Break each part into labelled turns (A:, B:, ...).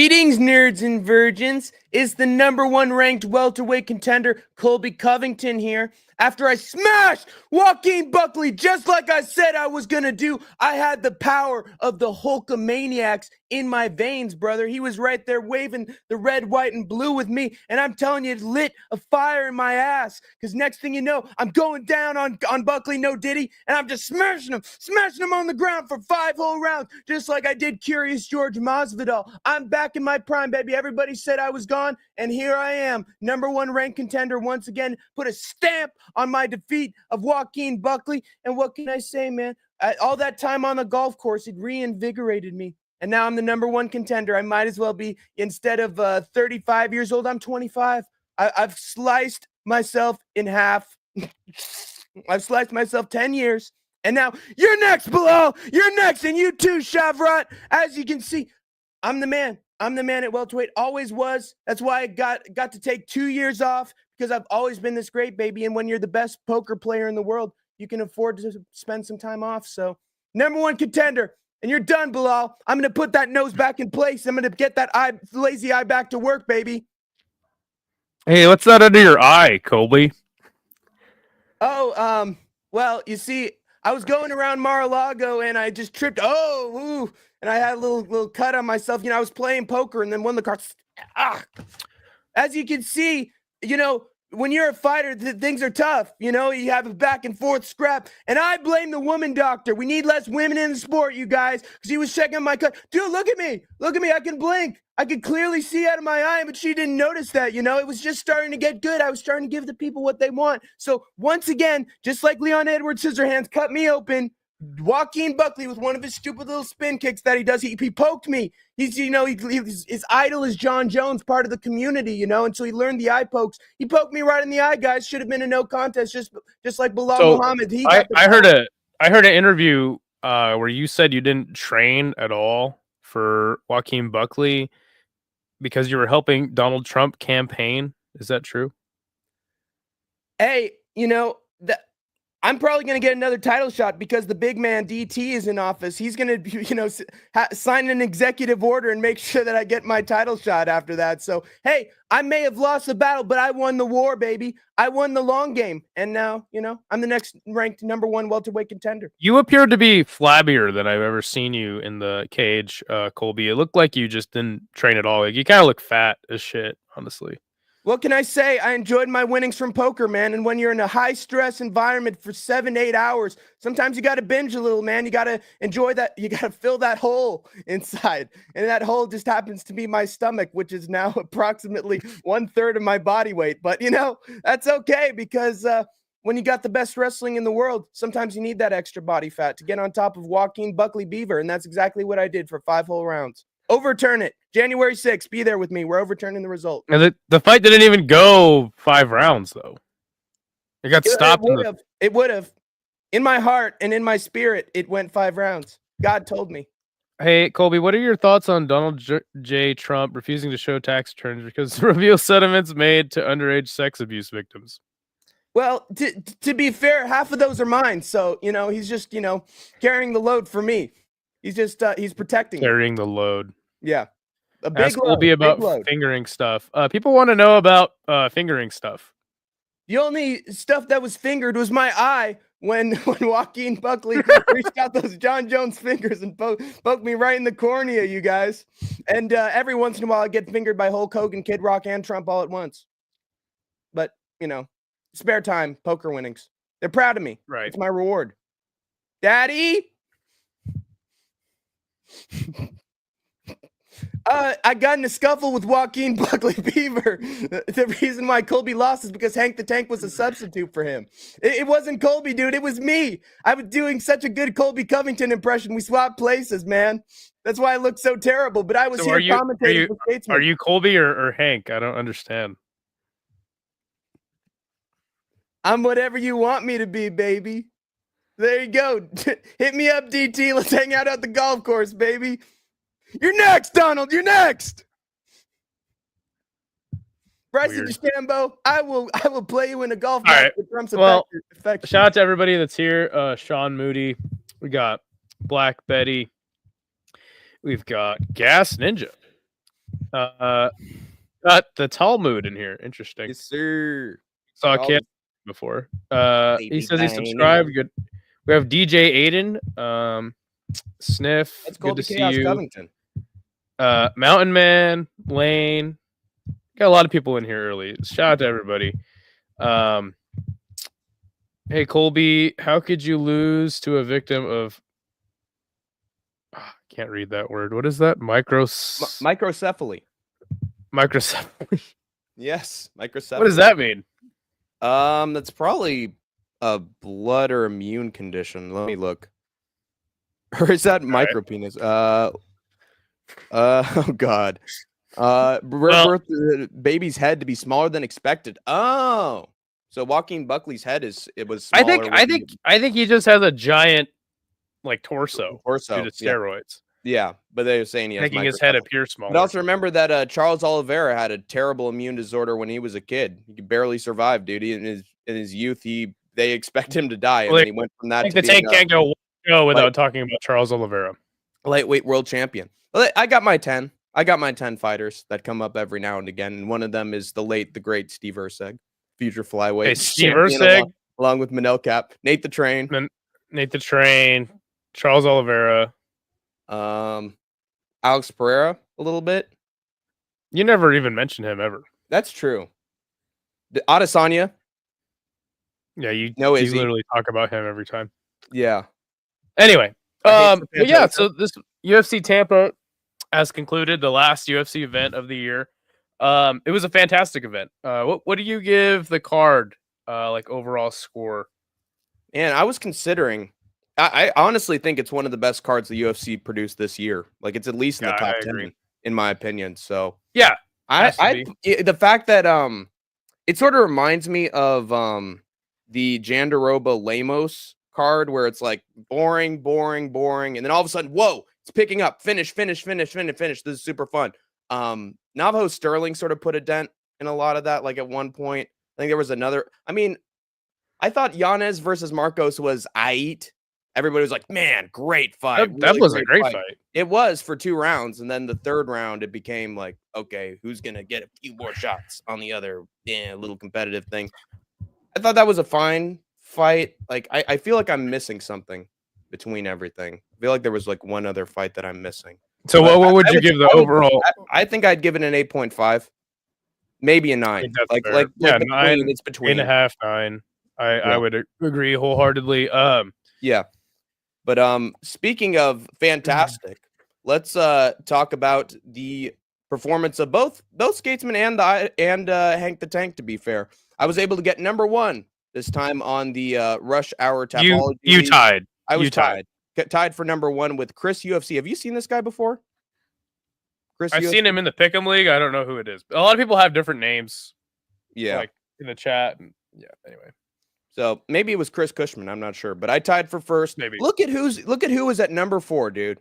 A: Greetings, nerds and virgins. It's the #1 ranked welterweight contender, Colby Covington here. After I smashed Joaquin Buckley just like I said I was going to do, I had the power of the Hulkamaniacs in my veins, brother. He was right there waving the red, white, and blue with me, and I'm telling you, it lit a fire in my ass, because next thing you know, I'm going down on Buckley, no diddy, and I'm just smashing him on the ground for 5 whole rounds, just like I did Curious George Masvidal. I'm back in my prime, baby. Everybody said I was gone, and here I am, #1 ranked contender once again. Put a stamp on my defeat of Joaquin Buckley. And what can I say, man? All that time on the golf course, it reinvigorated me. And now I'm the #1 contender. I might as well be, instead of 35 years old, I'm 25. I've sliced myself in half. I've sliced myself 10 years. And now you're next, Bilal. You're next. And you too, Shavrat. As you can see, I'm the man. I'm the man at welterweight. Always was. That's why I got to take 2 years off, because I've always been this great, baby. And when you're the best poker player in the world, you can afford to spend some time off. So, #1 contender. And you're done, Bilal. I'm going to put that nose back in place. I'm going to get that lazy eye back to work, baby.
B: Hey, what's that under your eye, Colby?
A: Oh, well, you see, I was going around Mar-a-Lago and I just tripped. And I had a little cut on myself. I was playing poker and then one of the cards. As you can see, when you're a fighter, things are tough. You have a back and forth scrap. And I blame the woman doctor. We need less women in the sport, you guys, because he was checking my cut. Dude, look at me. Look at me. I can blink. I could clearly see out of my eye, but she didn't notice that. It was just starting to get good. I was starting to give the people what they want. So once again, just like Leon Edwards Scissorhands cut me open, Joaquin Buckley, with one of his stupid little spin kicks that he does, he poked me. His idol is John Jones, part of the community, and so he learned the eye pokes. He poked me right in the eye, guys. Should have been a no contest, just like Bilal Muhammad.
B: I heard an interview where you said you didn't train at all for Joaquin Buckley because you were helping Donald Trump campaign. Is that true?
A: Hey, I'm probably going to get another title shot because the big man DT is in office. He's going to, sign an executive order and make sure that I get my title shot after that. So, hey, I may have lost the battle, but I won the war, baby. I won the long game. And now, I'm the next ranked #1 welterweight contender.
B: You appear to be flabbier than I've ever seen you in the cage, Colby. It looked like you just didn't train at all. Like, you kind of look fat as shit, honestly.
A: What can I say? I enjoyed my winnings from poker, man. And when you're in a high-stress environment for 7 to 8 hours, sometimes you got to binge a little, man. You got to enjoy that. You got to fill that hole inside. And that hole just happens to be my stomach, which is now approximately 1/3 of my body weight. But, that's okay, because when you got the best wrestling in the world, sometimes you need that extra body fat to get on top of Joaquin Buckley Beaver. And that's exactly what I did for 5 whole rounds. Overturn it. January 6th. Be there with me. We're overturning the result.
B: And the fight didn't even go 5 rounds, though. It got stopped.
A: It would have. In my heart and in my spirit, it went 5 rounds. God told me.
B: Hey, Colby, what are your thoughts on Donald J. Trump refusing to show tax returns because to reveal settlements made to underage sex abuse victims?
A: Well, to be fair, half of those are mine. So, he's just, carrying the load for me. He's just, he's protecting
B: carrying the load.
A: Yeah. A big
B: Ask Colby about fingering stuff. People want to know about fingering stuff.
A: The only stuff that was fingered was my eye when Joaquin Buckley reached out those John Jones fingers and poked me right in the cornea, you guys. And every once in a while I get fingered by Hulk Hogan, Kid Rock, and Trump all at once. But, spare time, poker winnings. They're proud of me.
B: Right.
A: It's my reward. Daddy! I got in a scuffle with Joaquin Buckley Beaver. The reason why Colby lost is because Hank the Tank was a substitute for him. It wasn't Colby, dude. It was me. I was doing such a good Colby Covington impression. We swapped places, man. That's why I looked so terrible. But I was here commentating for Skatesman.
B: Are you Colby or Hank? I don't understand.
A: I'm whatever you want me to be, baby. There you go. Hit me up, DT. Let's hang out at the golf course, baby. You're next, Donald. You're next. Bryson DeChambeau, I will play you in a golf match with Trump's effect.
B: Shout out to everybody that's here. Sean Moody. We got Black Betty. We've got Gas Ninja. Got the Talmud in here. Interesting.
A: Yes, sir.
B: Saw a
A: Charles
B: kid before. He
A: Baby
B: says he
A: Tiny.
B: subscribed. Good. We have DJ Aiden. Sniff.
A: That's
B: Good to
A: Colby
B: see
A: Chaos
B: you.
A: Covington.
B: Mountain Man. Lane. Got a lot of people in here early. Shout out to everybody. Hey Colby, how could you lose to a victim of? Can't read that word. What is that?
A: Microcephaly.
B: Microcephaly.
A: Yes, microcephaly.
B: What does that mean?
A: That's probably a blood or immune condition. Let me look. Or is that micropenis? Oh God. Birth the baby's head to be smaller than expected. Oh, so Joaquin Buckley's head was smaller.
B: I think he just has a giant like torso due to steroids.
A: Yeah, but they were saying he has
B: making his head appear smaller.
A: But also remember that Charles Oliveira had a terrible immune disorder when he was a kid. He could barely survive, dude. In his youth, they expect him to die, and then he went from that.
B: I think the tank can't go without talking about Charles Oliveira,
A: lightweight world champion. Well, I got my 10. I got my 10 fighters that come up every now and again, and one of them is the great Steve Erceg, future flyweight.
B: Hey, Steve Erceg,
A: along with Manel Cap, Nate the Train,
B: Charles Oliveira,
A: Alex Pereira, a little bit.
B: You never even mentioned him ever.
A: That's true. Adesanya.
B: Yeah, you literally talk about him every time.
A: Yeah.
B: Anyway, but yeah, so this UFC Tampa has concluded, the last UFC event of the year. It was a fantastic event. What do you give the card, like overall score?
A: And I was considering. I honestly think it's one of the best cards the UFC produced this year. Like it's at least in the top 10, in my opinion. So
B: yeah,
A: the fact that it sort of reminds me of the Jandaroba Lemos card, where it's like boring, and then all of a sudden, whoa, it's picking up. Finish. This is super fun. Navajo Stirling sort of put a dent in a lot of that. Like at one point, I think there was another. I mean, I thought Yanez versus Marcos was aight. Everybody was like, man, great fight.
B: That was a great fight.
A: It was for 2 rounds. And then the third round, it became like, okay, who's going to get a few more shots on the other little competitive thing. I thought that was a fine fight. Like, I feel like I'm missing something between everything. I feel like there was like one other fight that I'm missing.
B: So what would you give the overall?
A: I think I'd give it an 8.5, maybe a 9. Like
B: 9.
A: It's between
B: 8.5, 9. I would agree wholeheartedly.
A: Yeah. But speaking of fantastic, let's talk about the performance of both Skatesman and Hank the Tank. To be fair, I was able to get number 1 this time on the Rush Hour Tapology.
B: You tied.
A: I was tied. Tied for number 1 with Chris UFC. Have you seen this guy before?
B: I've seen him in the Pick'em League. I don't know who it is. A lot of people have different names.
A: Yeah,
B: like in the chat. Yeah. Anyway.
A: So maybe it was Chris Cushman. I'm not sure, but I tied for first.
B: Maybe.
A: Look at who was at number 4, dude.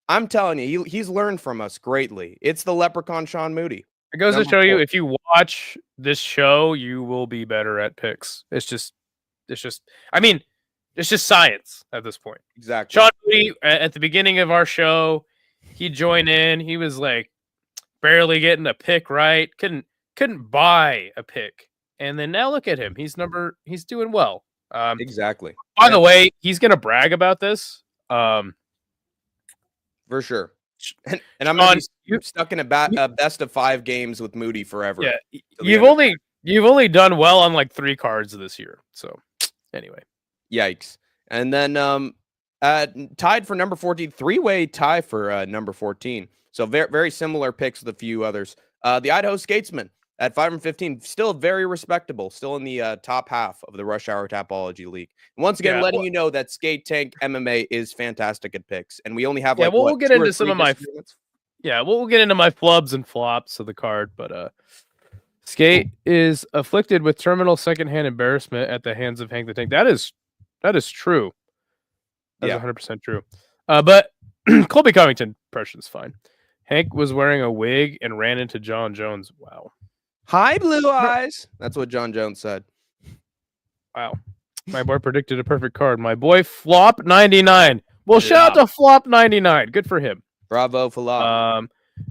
A: I'm telling you, he's learned from us greatly. It's the Leprechaun Sean Moody.
B: It goes to show you, if you watch this show, you will be better at picks. It's just science at this point.
A: Exactly.
B: Sean Moody, at the beginning of our show, he'd join in. He was like barely getting a pick right. Couldn't buy a pick. And then now look at him. He's doing well.
A: Exactly.
B: By the way, he's gonna brag about this.
A: For sure. And I'm gonna be stuck in a best of 5 games with Moody forever.
B: Yeah, you've only done well on like 3 cards this year. So anyway,
A: yikes. And then tied for number 14, 3-way tie for number 14. So very very similar picks with a few others. The Idaho Skatesman at 5-15, still very respectable, still in the top half of the Rush Hour Tapology League. And once again, letting you know that Skate Tank MMA is fantastic at picks, and we only have
B: we'll get into some of my we'll get into my flubs and flops of the card, but Skate is afflicted with terminal secondhand embarrassment at the hands of Hank the Tank. That is true. That's 100% true. But Colby Covington impression's fine. Hank was wearing a wig and ran into John Jones. Wow.
A: Hi, Blue Eyes. That's what John Jones said.
B: Wow. My boy predicted a perfect card. My boy Flop 99. Well, shout out to Flop 99. Good for him.
A: Bravo, Flop.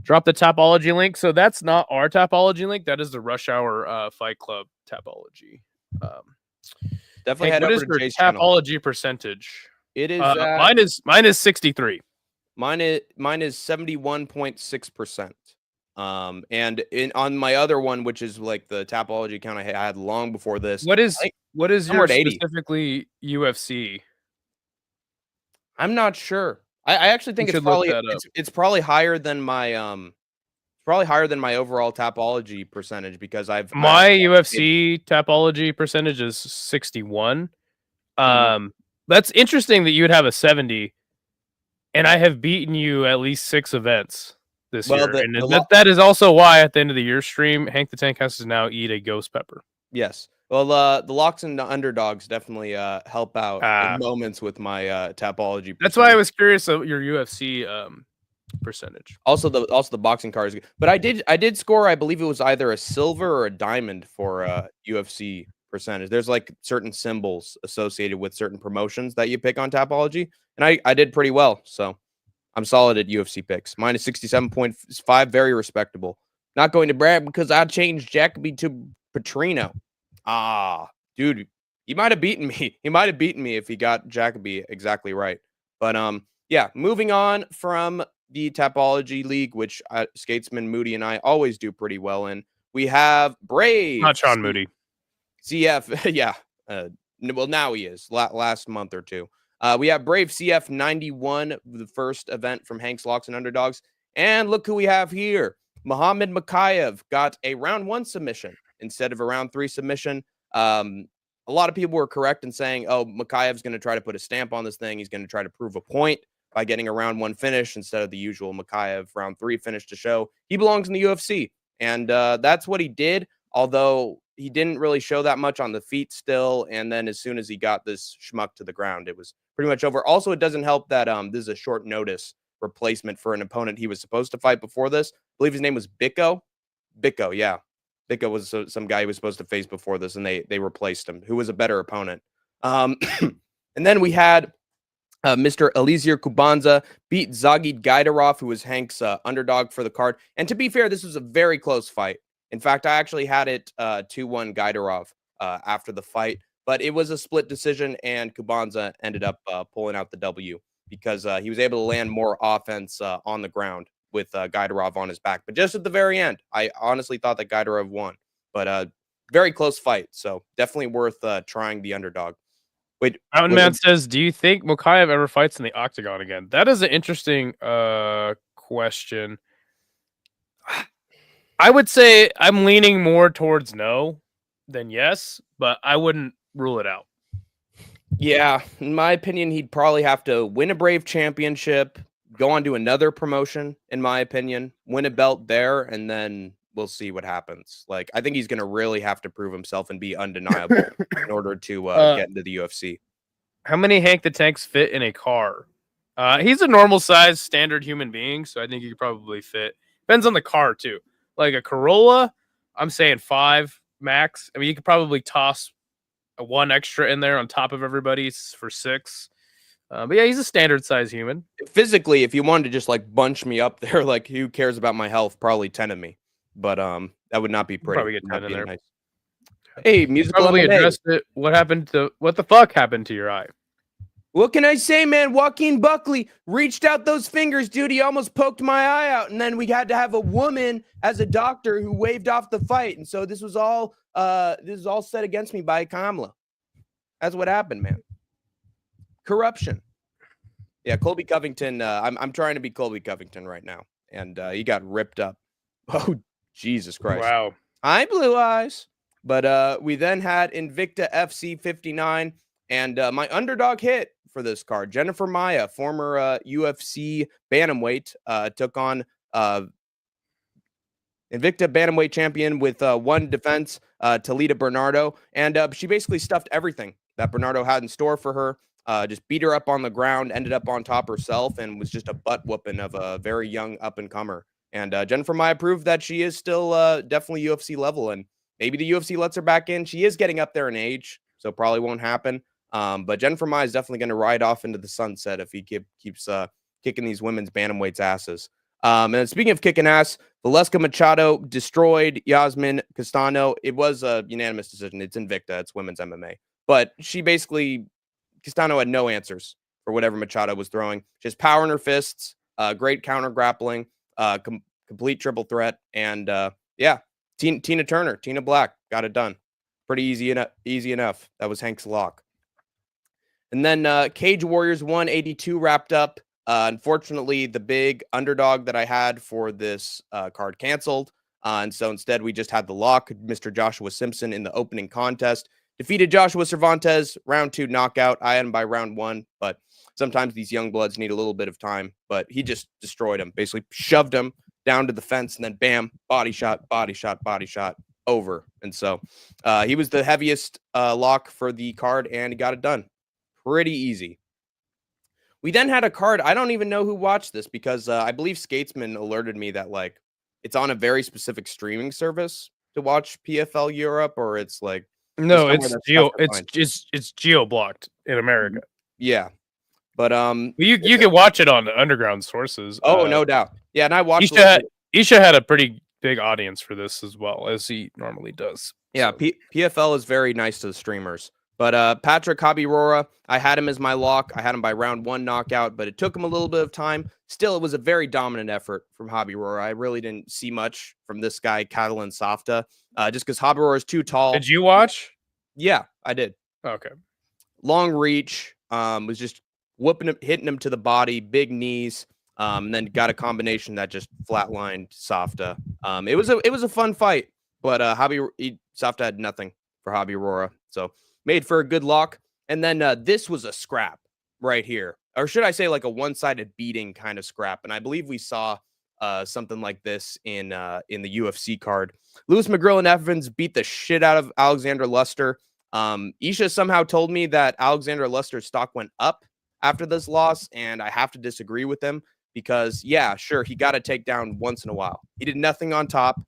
B: Drop the Tapology link. So that's not our Tapology link. That is the Rush Hour Fight Club Tapology.
A: Definitely
B: Hank,
A: head
B: what
A: over
B: is
A: to
B: your
A: Jay's channel.
B: Tapology percentage?
A: It is
B: mine is 63.
A: Mine is 71.6%. And on my other one, which is like the Tapology account I had long before this.
B: What is your
A: 80.
B: specifically UFC?
A: I'm not sure. I actually think
B: should look that up.
A: It's probably higher than my overall Tapology percentage because
B: my UFC Tapology percentage is 61. That's interesting that you would have a 70, and I have beaten you at least 6 events this year. And that is also why at the end of the year stream, Hank the Tank has to now eat a ghost pepper.
A: Yes. Well, the locks and the underdogs definitely help out in moments with my Tapology percentage.
B: That's why I was curious of your UFC percentage.
A: Also the boxing cards, but I did score. I believe it was either a silver or a diamond for UFC percentage. There's like certain symbols associated with certain promotions that you pick on Tapology, and I did pretty well. So I'm solid at UFC picks. Mine is 67.5, very respectable. Not going to brag because I changed Jacoby to Petrino. Dude, he might have beaten me. He might have beaten me if he got Jacoby exactly right. But yeah, moving on from the Tapology League, which Skatesman, Moody, and I always do pretty well in. We have Brave.
B: Not Sean Moody.
A: CF, yeah. Well, now he is. Last month or two. We have Brave CF 91, the first event from Hank's Locks and Underdogs. And look who we have here. Muhammad Makayev got a round 1 submission instead of a round 3 submission. A lot of people were correct in saying, oh, Makayev's going to try to put a stamp on this thing. He's going to try to prove a point by getting a round 1 finish instead of the usual Makayev round 3 finish to show he belongs in the UFC. And that's what he did, although he didn't really show that much on the feet still. And then as soon as he got this schmuck to the ground, it was pretty much over. Also, it doesn't help that this is a short notice replacement for an opponent he was supposed to fight before this. I believe his name was Bicco. Bicco, yeah. Bicco was some guy he was supposed to face before this, and they replaced him, who was a better opponent. And then we had Mr. Eliezer Kubanza beat Zagid Gaidarov, who was Hank's underdog for the card. And to be fair, this was a very close fight. In fact, I actually had it 2-1 Gaidarov after the fight, but it was a split decision, and Kubanza ended up pulling out the W because he was able to land more offense on the ground with Gaidarov on his back. But just at the very end, I honestly thought that Gaidarov won. But very close fight, so definitely worth trying the underdog. Wait,
B: Mountain Man says, do you think Mokaev ever fights in the octagon again? That is an interesting question. I would say I'm leaning more towards no than yes, but I wouldn't rule it out.
A: Yeah, in my opinion, he'd probably have to win a Brave championship, go on to another promotion, in my opinion, win a belt there, and then we'll see what happens. Like, I think he's going to really have to prove himself and be undeniable in order to get into the UFC.
B: How many Hank the Tanks fit in a car? He's a normal size standard human being, so I think he could probably fit. Depends on the car, too. Like a Corolla, I'm saying 5 max. I mean, you could probably toss a 1 extra in there on top of everybody's for 6. But yeah, he's a standard size human.
A: Physically, if you wanted to just like bunch me up there, like who cares about my health? Probably 10 of me. But that would not be pretty.
B: Probably get 10 in there.
A: Nice. Hey, musical
B: probably
A: MMA.
B: Addressed it. What the fuck happened to your eye?
A: What can I say, man? Joaquin Buckley reached out those fingers, dude. He almost poked my eye out, and then we had to have a woman as a doctor who waved off the fight. And so this was all set against me by Kamala. That's what happened, man. Corruption. Yeah, Colby Covington. I'm trying to be Colby Covington right now, and he got ripped up. Oh, Jesus Christ!
B: Wow.
A: Hi, Blue Eyes. But we then had Invicta FC 59, and my underdog hit for this card. Jennifer Maia, former UFC bantamweight, took on Invicta bantamweight champion with 1 defense, Talita Bernardo, and she basically stuffed everything that Bernardo had in store for her. Just beat her up on the ground, ended up on top herself, and was just a butt whooping of a very young up and comer. And Jennifer Maia proved that she is still definitely UFC level, and maybe the UFC lets her back in. She is getting up there in age, so probably won't happen. But Jennifer Maia is definitely going to ride off into the sunset if he keeps kicking these women's bantamweights asses. And then speaking of kicking ass, Valeska Machado destroyed Yasmin Castano. It was a unanimous decision. It's Invicta. It's women's MMA. But Castano had no answers for whatever Machado was throwing. Just power in her fists, great counter grappling, complete triple threat. And Tina Turner, Tina Black got it done. Pretty easy enough. That was Hank's lock. And then Cage Warriors 182 wrapped up. Unfortunately, the big underdog that I had for this card canceled. And so instead, we just had the lock. Mr. Joshua Simpson in the opening contest defeated Joshua Cervantes, round 2 knockout. I had him by round 1, but sometimes these young bloods need a little bit of time. But he just destroyed him, basically shoved him down to the fence, and then bam, body shot, over. And so he was the heaviest lock for the card, and he got it done. Pretty easy. We then had a card. I don't even know who watched this because I believe Skatesman alerted me that like it's on a very specific streaming service to watch PFL Europe, or it's like
B: no, it's geo blocked in America.
A: Yeah, but
B: you can watch it on the underground sources.
A: Oh, no doubt. Yeah, and I watched.
B: Isha had a pretty big audience for this as well, as he normally does.
A: Yeah, so. PFL is very nice to the streamers. But Patrick Habirora, I had him as my lock. I had him by round 1 knockout, but it took him a little bit of time. Still, it was a very dominant effort from Habirora. I really didn't see much from this guy, Catalan Safta, just because Habirora is too tall.
B: Did you watch?
A: Yeah, I did.
B: Okay.
A: Long reach, was just whooping him, hitting him to the body, big knees, and then got a combination that just flatlined Safta. It was a fun fight, but Safta had nothing for Habirora, so made for a good lock. And then this was a scrap right here. Or should I say like a one-sided beating kind of scrap. And I believe we saw something like this in the UFC card. Lewis McGrill and Evans beat the shit out of Alexander Luster. Isha somehow told me that Alexander Luster's stock went up after this loss, and I have to disagree with him because, yeah, sure, he got a takedown once in a while. He did nothing on top.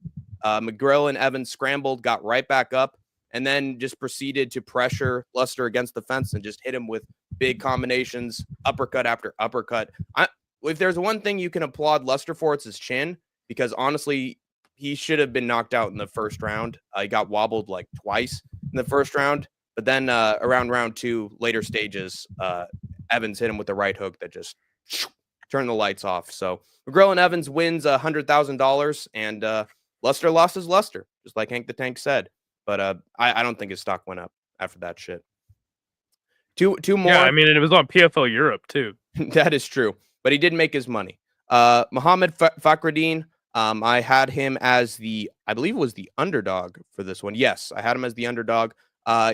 A: McGrill and Evans scrambled, got right back up, and then just proceeded to pressure Luster against the fence and just hit him with big combinations, uppercut after uppercut. If there's one thing you can applaud Luster for, it's his chin, because honestly, he should have been knocked out in the first round. He got wobbled like twice in the first round, but then around round 2, later stages, Evans hit him with the right hook that just turned the lights off. So McGrill and Evans wins $100,000, and Luster lost his luster, just like Hank the Tank said. But I don't think his stock went up after that shit. Two more.
B: Yeah, I mean, it was on PFL Europe too.
A: That is true. But he did make his money. Mohammed Fakhreddin, I had him as I believe it was the underdog for this one. Yes, I had him as the underdog.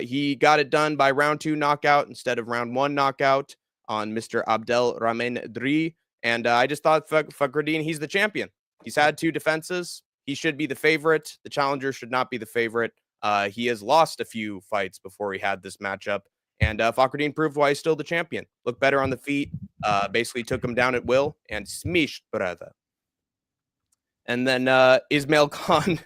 A: He got it done by round 2 knockout instead of round 1 knockout on Mr. Abdel Rahman Dri. And I just thought Fakhreddin, he's the champion. He's had 2 defenses. He should be the favorite. The challenger should not be the favorite. He has lost a few fights before he had this matchup. And Fakhreddin proved why he's still the champion. Looked better on the feet. Basically took him down at will and smished brother. And then Ismail Khan,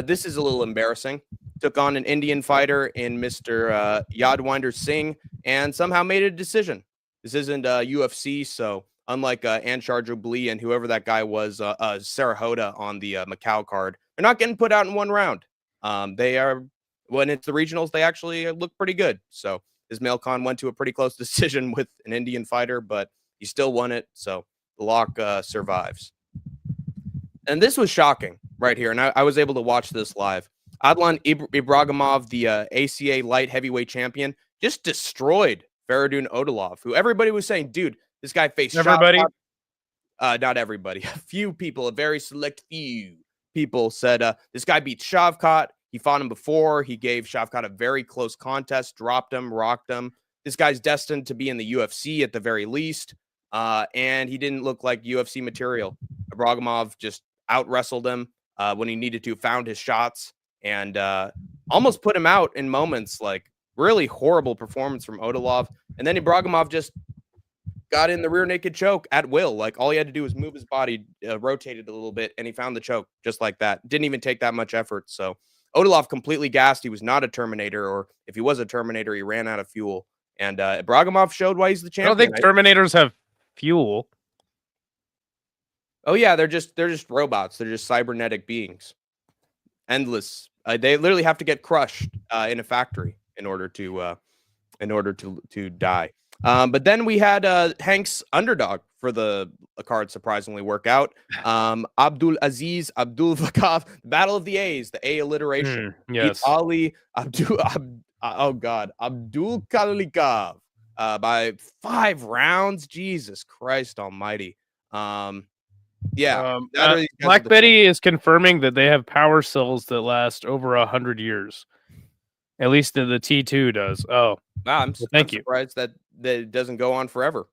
A: this is a little embarrassing. Took on an Indian fighter in Mr. Yadwinder Singh and somehow made a decision. This isn't UFC, so unlike Anshar Jubli and whoever that guy was, Sarah Hoda on the Macau card, they're not getting put out in 1 round. They are, when it's the regionals, they actually look pretty good. So Ismail Khan went to a pretty close decision with an Indian fighter, but he still won it. So the lock survives. And this was shocking right here. And I was able to watch this live. Adlan Ibragimov, the ACA light heavyweight champion, just destroyed Faridun Odilov, who everybody was saying, dude, this guy faced
B: everybody.
A: Not everybody. A few people, a very select few people said this guy beat Shavkat. He fought him before. He gave Shavkat a very close contest, dropped him, rocked him. This guy's destined to be in the UFC at the very least. And he didn't look like UFC material. Ibragimov just out-wrestled him when he needed to, found his shots, and almost put him out in moments. Like, really horrible performance from Odilov. And then Ibragimov just got in the rear naked choke at will. Like, all he had to do was move his body, rotated a little bit, and he found the choke just like that. Didn't even take that much effort. So Odilov completely gassed. He was not a Terminator, or if he was a Terminator, he ran out of fuel. And Ibragimov showed why he's the champion.
B: I don't think Terminators have fuel.
A: Oh yeah, they're just robots. They're just cybernetic beings. Endless. They literally have to get crushed in a factory in order to die. But then we had Hank's underdog for the card surprisingly work out. Abdul Aziz Abdul Vakaf, Battle of the A's, the A alliteration.
B: Yes.
A: Ali Abdul Kalikov by 5 rounds. Jesus Christ Almighty.
B: Black Betty is confirming that they have power cells that last over 100 years. At least the T2 does. Oh,
A: wow! I'm
B: thank you.
A: Surprised that it doesn't go on forever,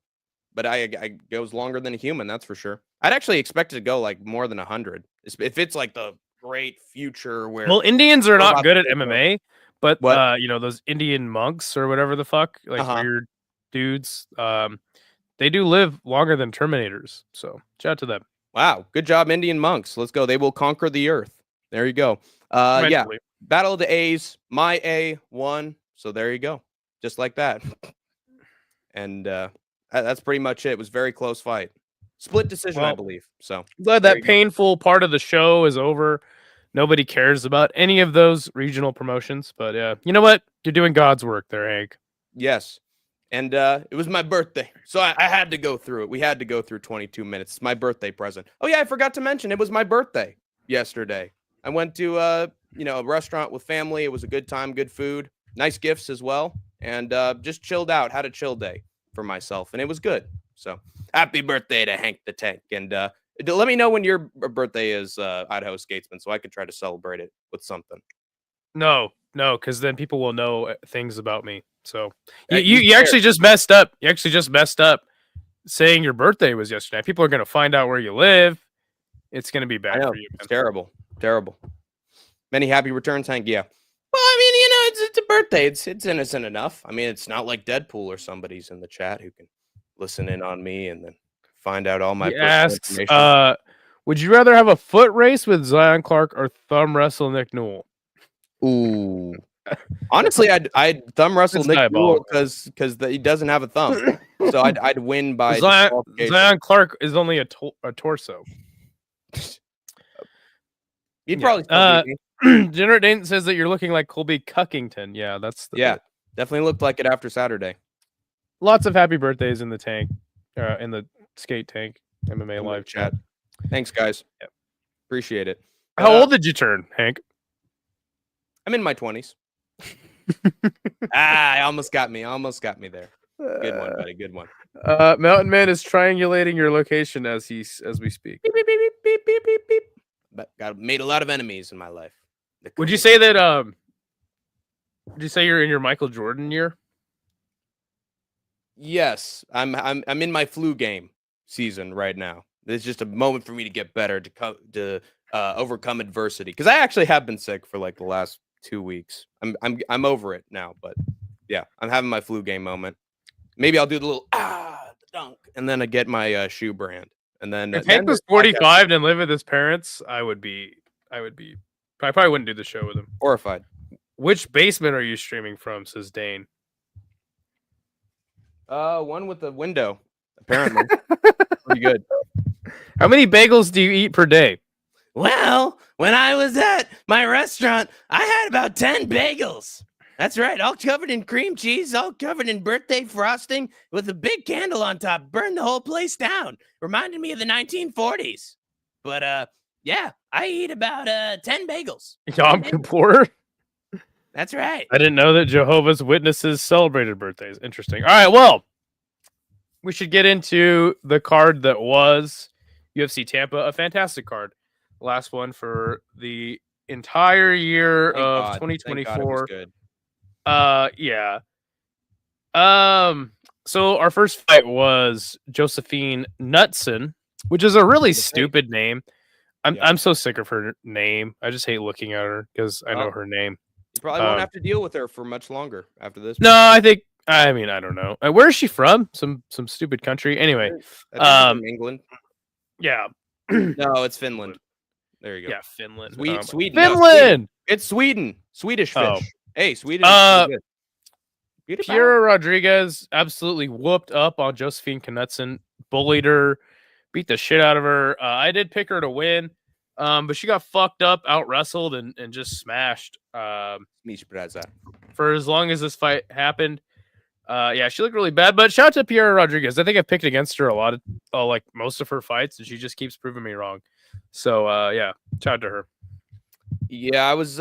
A: but I goes longer than a human. That's for sure. I'd actually expect it to go like more than 100. If it's like the great future where
B: Indians are not good at MMA, but
A: what?
B: Those Indian monks or whatever the fuck, like weird dudes, they do live longer than Terminators. So shout out to them.
A: Wow, good job, Indian monks. Let's go. They will conquer the earth. There you go. Yeah. Battle of the A's. My A won. So there you go. Just like that. And that's pretty much it. It was a very close fight. Split decision, I believe. So
B: glad that painful part of the show is over. Nobody cares about any of those regional promotions. But yeah, you know what? You're doing God's work there, Hank.
A: Yes. And it was my birthday. So I had to go through it. We had to go through 22 minutes. It's my birthday present. Oh, yeah, I forgot to mention it was my birthday yesterday. I went to a restaurant with family. It was a good time, good food, nice gifts as well. And just chilled out, had a chill day for myself. And it was good. So happy birthday to Hank the Tank. And let me know when your birthday is, Idaho Skatesman, so I could try to celebrate it with something.
B: No, because then people will know things about me. So you actually just messed up. You actually just messed up saying your birthday was yesterday. People are going to find out where you live. It's going to be bad for you.
A: It's terrible. Many happy returns, Hank. Yeah. Well, I mean, it's a birthday. It's innocent enough. I mean, it's not like Deadpool or somebody's in the chat who can listen in on me and then find out all my personal information.
B: Would you rather have a foot race with Zion Clark or thumb wrestle Nick Newell?
A: Ooh. Honestly, I'd thumb wrestle Nick Newell because he doesn't have a thumb. So I'd win by
B: Zion Clark is only a torso.
A: He'd probably
B: Generate Dayton says that you're looking like Colby Covington. Yeah, that's
A: definitely looked like it after Saturday.
B: Lots of happy birthdays in the tank, in the skate tank MMA live chat.
A: Thanks, guys.
B: Yep.
A: Appreciate it.
B: How old did you turn, Hank?
A: I'm in my 20s. Almost got me there. Good one, buddy. Good one.
B: Mountain Man is triangulating your location as we speak.
A: Beep, beep, beep, beep, beep, beep, beep. But made a lot of enemies in my life.
B: Would you say that? Would you say you're in your Michael Jordan year?
A: Yes, I'm in my flu game season right now. It's just a moment for me to get better, to overcome adversity. Because I actually have been sick for like the last 2 weeks. I'm over it now, but yeah, I'm having my flu game moment. Maybe I'll do the little dunk, and then I get my shoe brand. And then
B: if Hank was 45 and lived with his parents, I probably wouldn't do the show with him.
A: Horrified.
B: Which basement are you streaming from? Says Dane.
A: One with a window, apparently. Pretty good.
B: How many bagels do you eat per day?
A: Well, when I was at my restaurant, I had about 10 bagels. That's right, all covered in cream cheese, all covered in birthday frosting with a big candle on top. Burned the whole place down. Reminded me of the 1940s. But yeah, I eat about 10 bagels.
B: Yom Kippur?
A: That's right.
B: I didn't know that Jehovah's Witnesses celebrated birthdays. Interesting. All right, well, we should get into the card that was UFC Tampa, a fantastic card. Last one for the entire year of 2024.
A: Good.
B: Yeah. So our first fight was Josephine Knutson, which is a really stupid name. I'm so sick of her name. I just hate looking at her because I know her name.
A: You probably won't have to deal with her for much longer after this.
B: No, I don't know. Where is she from? Some stupid country. Anyway,
A: from England.
B: Yeah.
A: No, it's Finland. There you go.
B: Yeah, Finland.
A: Sweden.
B: Finland.
A: No, it's Sweden. Swedish fish.
B: Oh.
A: Hey, Sweden.
B: Piera Rodriguez absolutely whooped up on Josephine Knutson, bullied her, beat the shit out of her. I did pick her to win, but she got fucked up, out wrestled, and just smashed. For as long as this fight happened. Yeah, she looked really bad, but shout out to Piera Rodriguez. I think I've picked against her a lot of like most of her fights, and she just keeps proving me wrong. So yeah, shout out to her.
A: Yeah, I was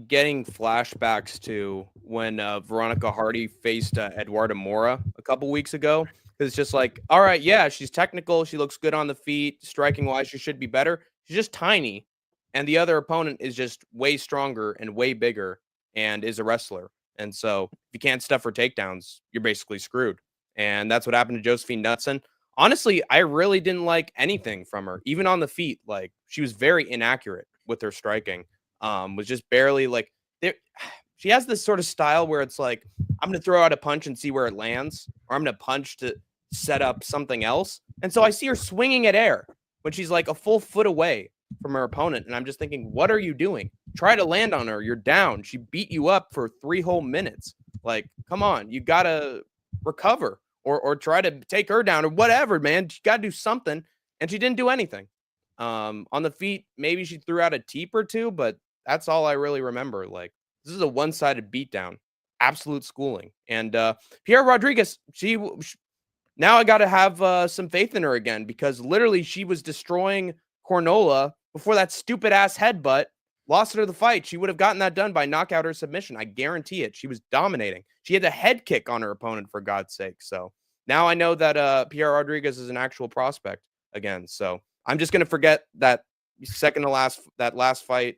A: getting flashbacks to when Veronica Hardy faced Eduarda Mora a couple weeks ago. It's just like, all right, yeah, she's technical. She looks good on the feet. Striking wise, she should be better. She's just tiny. And the other opponent is just way stronger and way bigger and is a wrestler. And so if you can't stuff her takedowns, you're basically screwed. And that's what happened to Josephine Knudsen. Honestly, I really didn't like anything from her, even on the feet. Like, she was very inaccurate with her striking. Was just barely like there. She has this sort of style where it's like, I'm going to throw out a punch and see where it lands, or I'm going to punch to set up something else. And so I see her swinging at air when she's like a full foot away from her opponent. And I'm just thinking, what are you doing? Try to land on her. You're down. She beat you up for 3 whole minutes. Like, come on, you got to recover or try to take her down or whatever, man. You got to do something. And she didn't do anything. On the feet, maybe she threw out a teep or two, but that's all I really remember. Like, this is a one-sided beatdown, absolute schooling. And Piera Rodriguez, now I got to have some faith in her again, because literally she was destroying Cornola before that stupid ass headbutt lost her the fight. She would have gotten that done by knockout or submission. I guarantee it. She was dominating. She had a head kick on her opponent, for God's sake. So now I know that Piera Rodriguez is an actual prospect again. So I'm just going to forget that second to last fight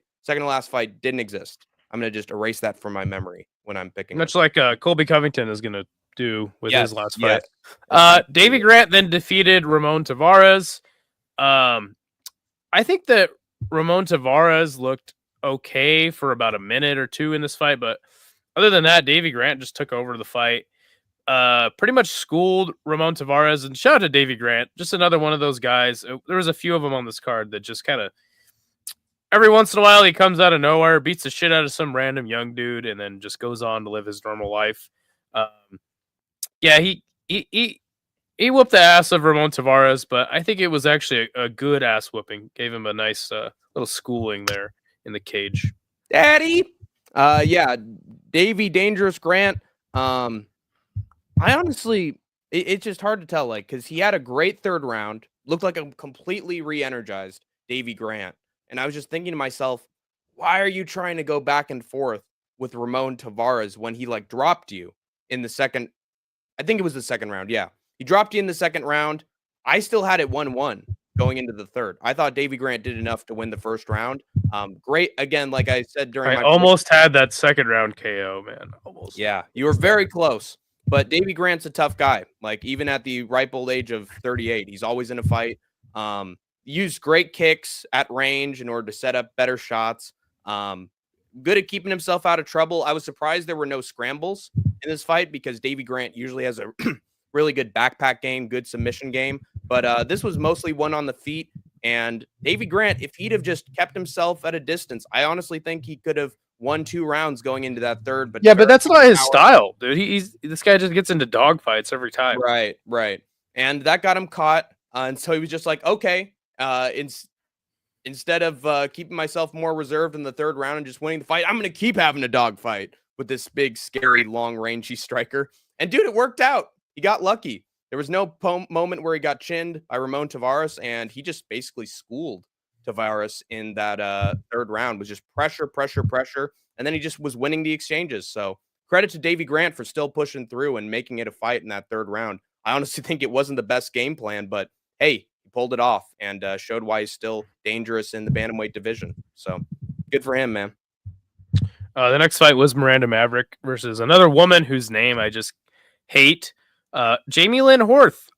A: didn't exist. I'm going to just erase that from my memory when I'm picking.
B: Much like Colby Covington is going to do with his last fight.
A: Yes.
B: Davy Grant then defeated Ramon Tavares. I think that Ramon Tavares looked okay for about a minute or two in this fight, but other than that, Davy Grant just took over the fight. Pretty much schooled Ramon Tavares, and shout out to Davy Grant, just another one of those guys. There was a few of them on this card that just kind of every once in a while he comes out of nowhere, beats the shit out of some random young dude, and then just goes on to live his normal life. Yeah, he whooped the ass of Ramon Tavares, but I think it was actually a good ass whooping. Gave him a nice little schooling there in the cage.
A: Daddy. Yeah, Davy Dangerous Grant. I honestly, it's just hard to tell, like, because he had a great third round, looked like a completely re-energized Davy Grant. And I was just thinking to myself, why are you trying to go back and forth with Ramon Tavares when he like dropped you in the second? I think it was the second round. Yeah. He dropped you in the second round. I still had it 1-1 going into the third. I thought Davy Grant did enough to win the first round. Great. Again, like I said during
B: I almost had that second round KO, man. Almost.
A: Yeah, you were very close. But Davy Grant's a tough guy. Like, even at the ripe old age of 38, he's always in a fight. Used great kicks at range in order to set up better shots. Good at keeping himself out of trouble. I was surprised there were no scrambles in this fight, because Davy Grant usually has a really good backpack game, good submission game. But this was mostly one on the feet. And Davy Grant, if he'd have just kept himself at a distance, I honestly think he could have won 2 rounds going into that third. But
B: yeah, but that's not his style, dude. This guy just gets into dogfights every time.
A: Right. And that got him caught. And so he was just like, okay, instead of keeping myself more reserved in the third round and just winning the fight, I'm going to keep having a dogfight with this big, scary, long-rangey striker. And dude, it worked out. He got lucky. There was no moment where he got chinned by Ramon Tavares, and he just basically schooled Tavares in that third round. Was just pressure, and then he just was winning the exchanges. So credit to Davy Grant for still pushing through and making it a fight in that third round. I honestly think it wasn't the best game plan, but hey, he pulled it off and showed why he's still dangerous in the bantamweight division. So good for him, man.
B: The next fight was Miranda Maverick versus another woman whose name I just hate. Jamie Lynn Horth.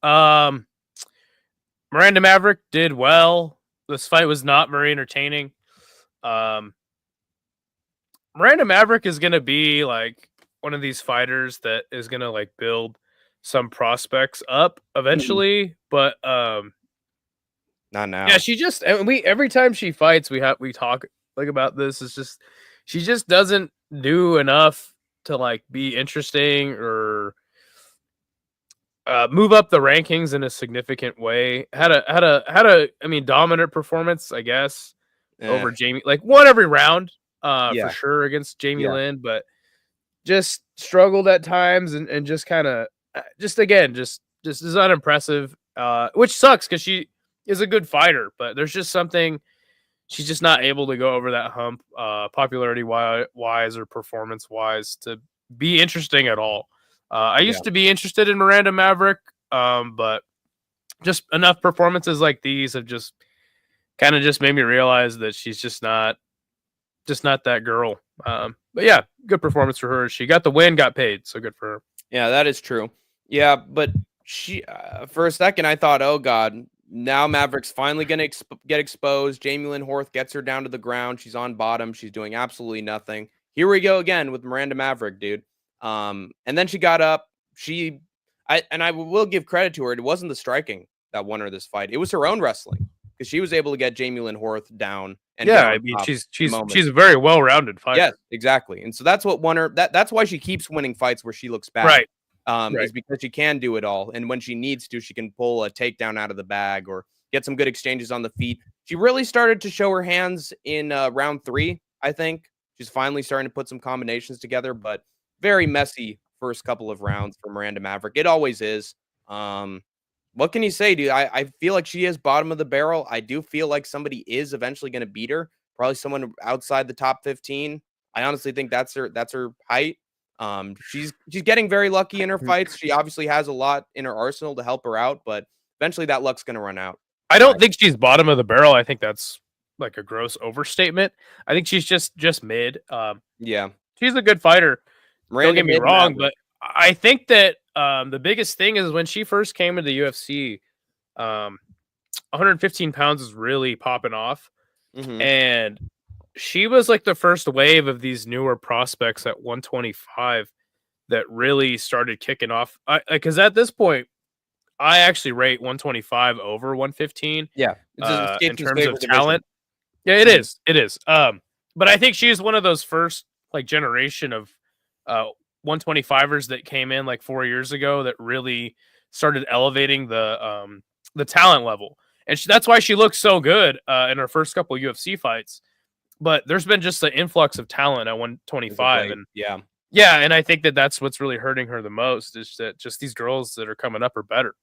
B: Miranda Maverick did well. This fight was not very entertaining. Miranda Maverick is going to be like one of these fighters that is going to like build some prospects up eventually, but not
A: now.
B: Yeah, every time she fights, we talk like about this. It's just she just doesn't do enough to like be interesting or move up the rankings in a significant way. Had a I mean, dominant performance, I guess, over Jamie. Like won every round, for
A: Yeah.
B: sure against Jamie
A: Yeah.
B: Lynn, but just struggled at times and just kind of just again just is unimpressive. Which sucks because she is a good fighter, but there's just something she's just not able to go over that hump, popularity wise or performance wise, to be interesting at all. I
A: Yeah.
B: used to be interested in Miranda Maverick, but just enough performances like these have just kind of just made me realize that she's just not that girl. But yeah, good performance for her. She got the win, got paid, so good for her.
A: Yeah, that is true. Yeah, but she for a second I thought, oh god, now Maverick's finally gonna get exposed. Jamie Lynn Horth gets her down to the ground. She's on bottom. She's doing absolutely nothing. Here we go again with Miranda Maverick, dude. And then she got up. I will give credit to her. It wasn't the striking that won her this fight. It was her own wrestling because she was able to get Jamie Lynn Horth down. And
B: yeah, I mean she's a very well rounded fighter.
A: Yes, exactly. And so that's what won her. That's why she keeps winning fights where she looks bad.
B: Right.
A: Is because she can do it all. And when she needs to, she can pull a takedown out of the bag or get some good exchanges on the feet. She really started to show her hands in round 3, I think. She's finally starting to put some combinations together, but very messy first couple of rounds for Miranda Maverick. It always is. What can you say, dude? I feel like she is bottom of the barrel. I do feel like somebody is eventually going to beat her. Probably someone outside the top 15. I honestly think that's her height. She's getting very lucky in her fights. She obviously has a lot in her arsenal to help her out, but eventually that luck's going to run out.
B: I don't think she's bottom of the barrel. I think that's like a gross overstatement. I think she's just mid.
A: Yeah,
B: she's a good fighter.
A: Miranda,
B: don't get me wrong, but I think that the biggest thing is when she first came into the UFC, 115 pounds is really popping off, and she was like the first wave of these newer prospects at 125 that really started kicking off. Because at this point, I actually rate 125 over 115.
A: Yeah,
B: in terms of talent. Yeah, it is. It is. But I think she's one of those first like generation of 125ers that came in like 4 years ago that really started elevating the talent level, and that's why she looks so good in her first couple of UFC fights. But there's been just an influx of talent at 125, and yeah, and I think that that's what's really hurting her the most is that just these girls that are coming up are better.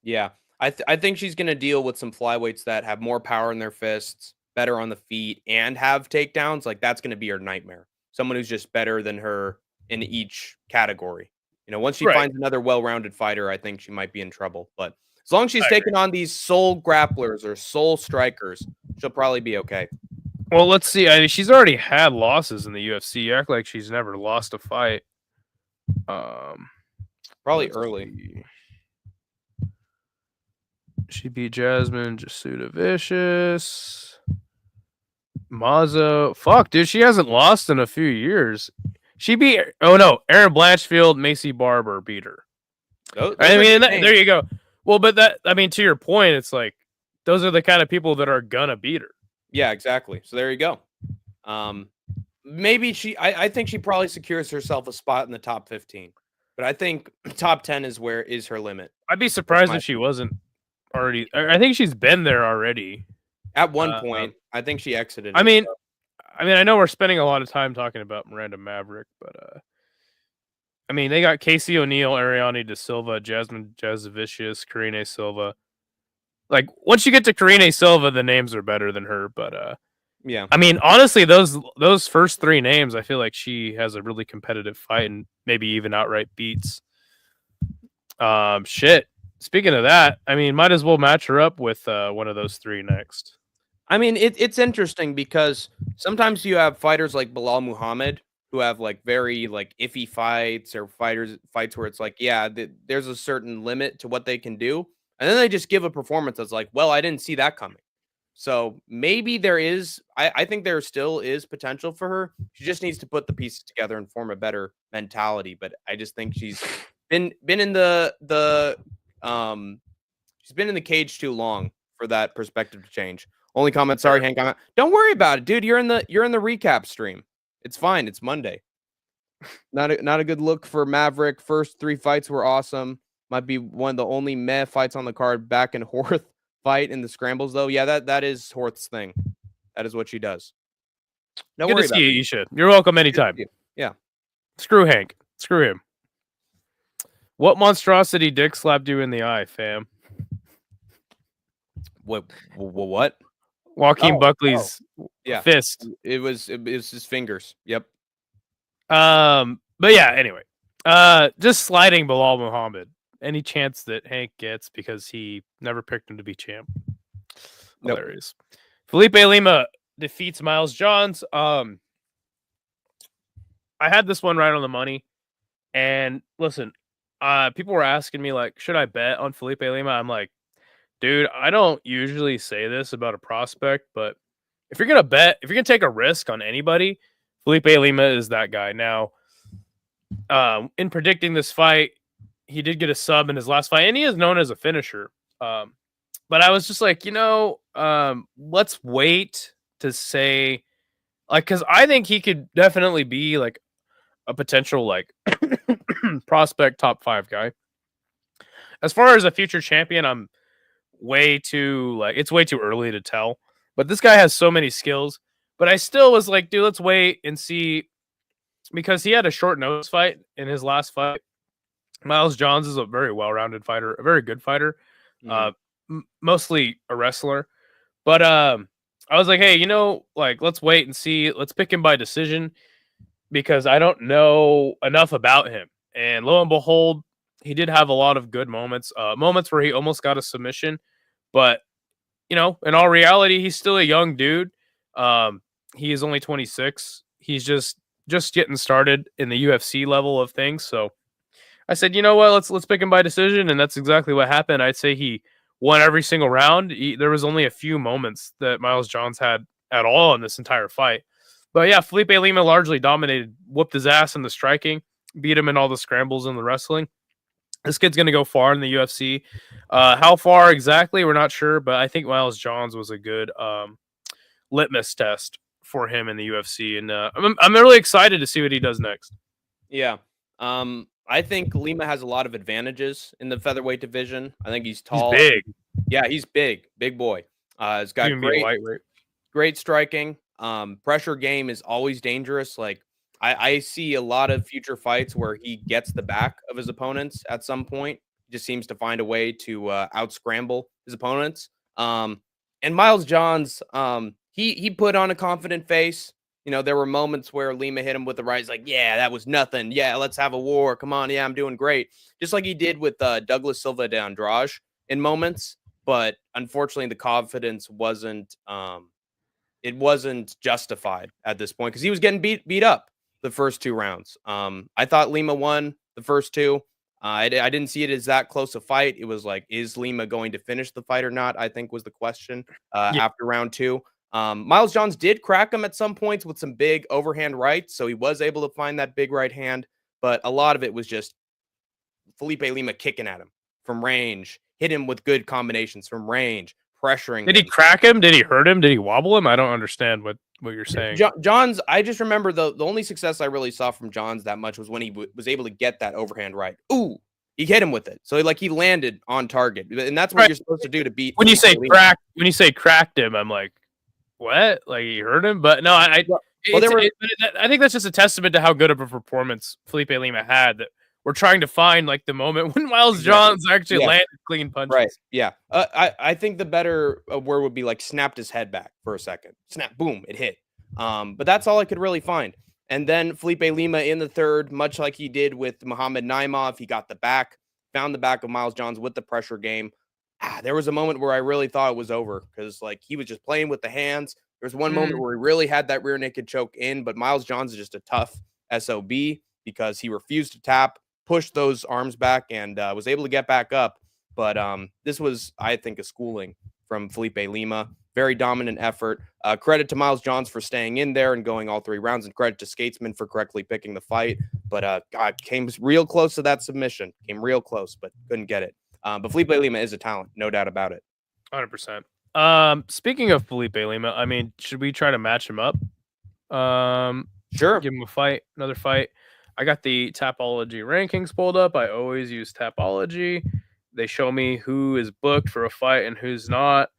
A: Yeah, I think she's going to deal with some flyweights that have more power in their fists, better on the feet, and have takedowns. Like that's going to be her nightmare. Someone who's just better than her in each category. You know, once she finds another well-rounded fighter, I think she might be in trouble. But as long as she's taking on these soul grapplers or soul strikers, she'll probably be okay.
B: Well, let's see. I mean, she's already had losses in the UFC. You act like she's never lost a fight.
A: Probably early.
B: She beat Jasmine, Jasuda Vicious, Mazo. Fuck, dude, she hasn't lost in a few years. She beat. Oh no, Erin Blanchfield, Macy Barber beat her. I mean, there you go. Well, but to your point, it's like those are the kind of people that are gonna beat her.
A: Yeah, exactly. So there you go. Maybe I think she probably secures herself a spot in the top 15, but I think top 10 is her limit.
B: I'd be surprised if she wasn't already. I think she's been there already.
A: At one point, I think she exited.
B: I mean, I know we're spending a lot of time talking about Miranda Maverick, but I mean, they got Casey O'Neill, Ariane De Silva, Jasmine Jasavicius, Karine Silva. Like once you get to Karine Silva, the names are better than her. But
A: yeah,
B: I mean, honestly, those first 3 names, I feel like she has a really competitive fight and maybe even outright beats. Shit. Speaking of that, I mean, might as well match her up with one of those 3 next.
A: I mean, it's interesting because sometimes you have fighters like Bilal Muhammad who have like very like iffy fights or fights where it's like, yeah, there's a certain limit to what they can do. And then they just give a performance that's like, well, I didn't see that coming. So maybe there is, I think there still is potential for her. She just needs to put the pieces together and form a better mentality. But I just think she's been in she's been in the cage too long for that perspective to change. Only comment, sorry, Hank. Don't worry about it, dude. You're in the recap stream. It's fine. It's Monday. Not a good look for Maverick. First 3 fights were awesome. Might be one of the only meh fights on the card. Back and Horth fight in the scrambles, though. Yeah, that is Horth's thing. That is what she does. Don't
B: Good
A: worry
B: to
A: about
B: see
A: it.
B: you, Isha. You're welcome anytime.
A: Yeah.
B: Screw Hank. Screw him. What monstrosity dick slapped you in the eye, fam?
A: What?
B: Joaquin Buckley's fist.
A: It was his fingers. Yep.
B: But yeah, anyway. Just sliding Bilal Muhammad. Any chance that Hank gets because he never picked him to be champ. Hilarious. Nope. Felipe Lima defeats Miles Johns. I had this one right on the money. And listen, people were asking me, like, should I bet on Felipe Lima? I'm like, dude, I don't usually say this about a prospect, but if you're going to bet, if you're going to take a risk on anybody, Felipe Lima is that guy. Now, in predicting this fight, he did get a sub in his last fight, and he is known as a finisher. But I was just like, let's wait to say, like, because I think he could definitely be like a potential like prospect top 5 guy. As far as a future champion, I'm way too it's way too early to tell. But this guy has so many skills. But I still was like, dude, let's wait and see, because he had a short notice fight in his last fight. Miles Johns is a very well-rounded fighter, a very good fighter, mostly a wrestler. But I was like, hey, let's wait and see. Let's pick him by decision because I don't know enough about him. And lo and behold, he did have a lot of good moments, moments where he almost got a submission. But, in all reality, he's still a young dude. He is only 26. He's just getting started in the UFC level of things. So I said, you know what, let's pick him by decision, and that's exactly what happened. I'd say he won every single round. There was only a few moments that Miles Johns had at all in this entire fight. But yeah, Felipe Lima largely dominated, whooped his ass in the striking, beat him in all the scrambles in the wrestling. This kid's going to go far in the UFC. How far exactly, we're not sure, but I think Miles Johns was a good litmus test for him in the UFC, and I'm really excited to see what he does next.
A: Yeah. I think Lima has a lot of advantages in the featherweight division. I think he's tall.
B: He's big.
A: Yeah, he's big. Big boy. He's got great striking. Pressure game is always dangerous. Like, I see a lot of future fights where he gets the back of his opponents at some point. He just seems to find a way to out-scramble his opponents. And Miles Johns, he put on a confident face. There were moments where Lima hit him with the right. He's like, yeah, that was nothing. Yeah, let's have a war. Come on. Yeah, I'm doing great. Just like he did with Douglas Silva de Andrade in moments. But unfortunately, the confidence wasn't justified at this point because he was getting beat up the first 2 rounds. I thought Lima won the first 2. I didn't see it as that close a fight. It was like, is Lima going to finish the fight or not? I think was the question after round 2. Miles Johns did crack him at some points with some big overhand rights, so he was able to find that big right hand, but a lot of it was just Felipe Lima kicking at him from range, hit him with good combinations from range, pressuring
B: Did he crack him? Did he hurt him? Did he wobble him? I don't understand what you're saying.
A: Johns, I just remember the only success I really saw from Johns that much was when he was able to get that overhand right. Ooh, he hit him with it. So he landed on target, and that's what you're supposed to do to beat.
B: When you say cracked him, I'm like, what? Like, he hurt him? But no, I think that's just a testament to how good of a performance Felipe Lima had. That we're trying to find like the moment when Miles Johns actually landed clean punches.
A: Right. Yeah. I think the better word would be like snapped his head back for a second. Snap. Boom. It hit. But that's all I could really find. And then Felipe Lima in the third, much like he did with Muhammad Naimov, he got found the back of Miles Johns with the pressure game. There was a moment where I really thought it was over because he was just playing with the hands. There was one moment where he really had that rear naked choke in, but Miles Johns is just a tough SOB because he refused to tap, pushed those arms back, and was able to get back up. But this was, I think, a schooling from Felipe Lima. Very dominant effort. Credit to Miles Johns for staying in there and going all 3 rounds, and credit to Skatesman for correctly picking the fight. But came real close to that submission. Came real close, but couldn't get it. But Felipe Lima is a talent, no doubt about it.
B: 100%. Speaking of Felipe Lima, I mean, should we try to match him up?
A: Sure.
B: Give him a fight, another fight. I got the Tapology rankings pulled up. I always use Tapology. They show me who is booked for a fight and who's not.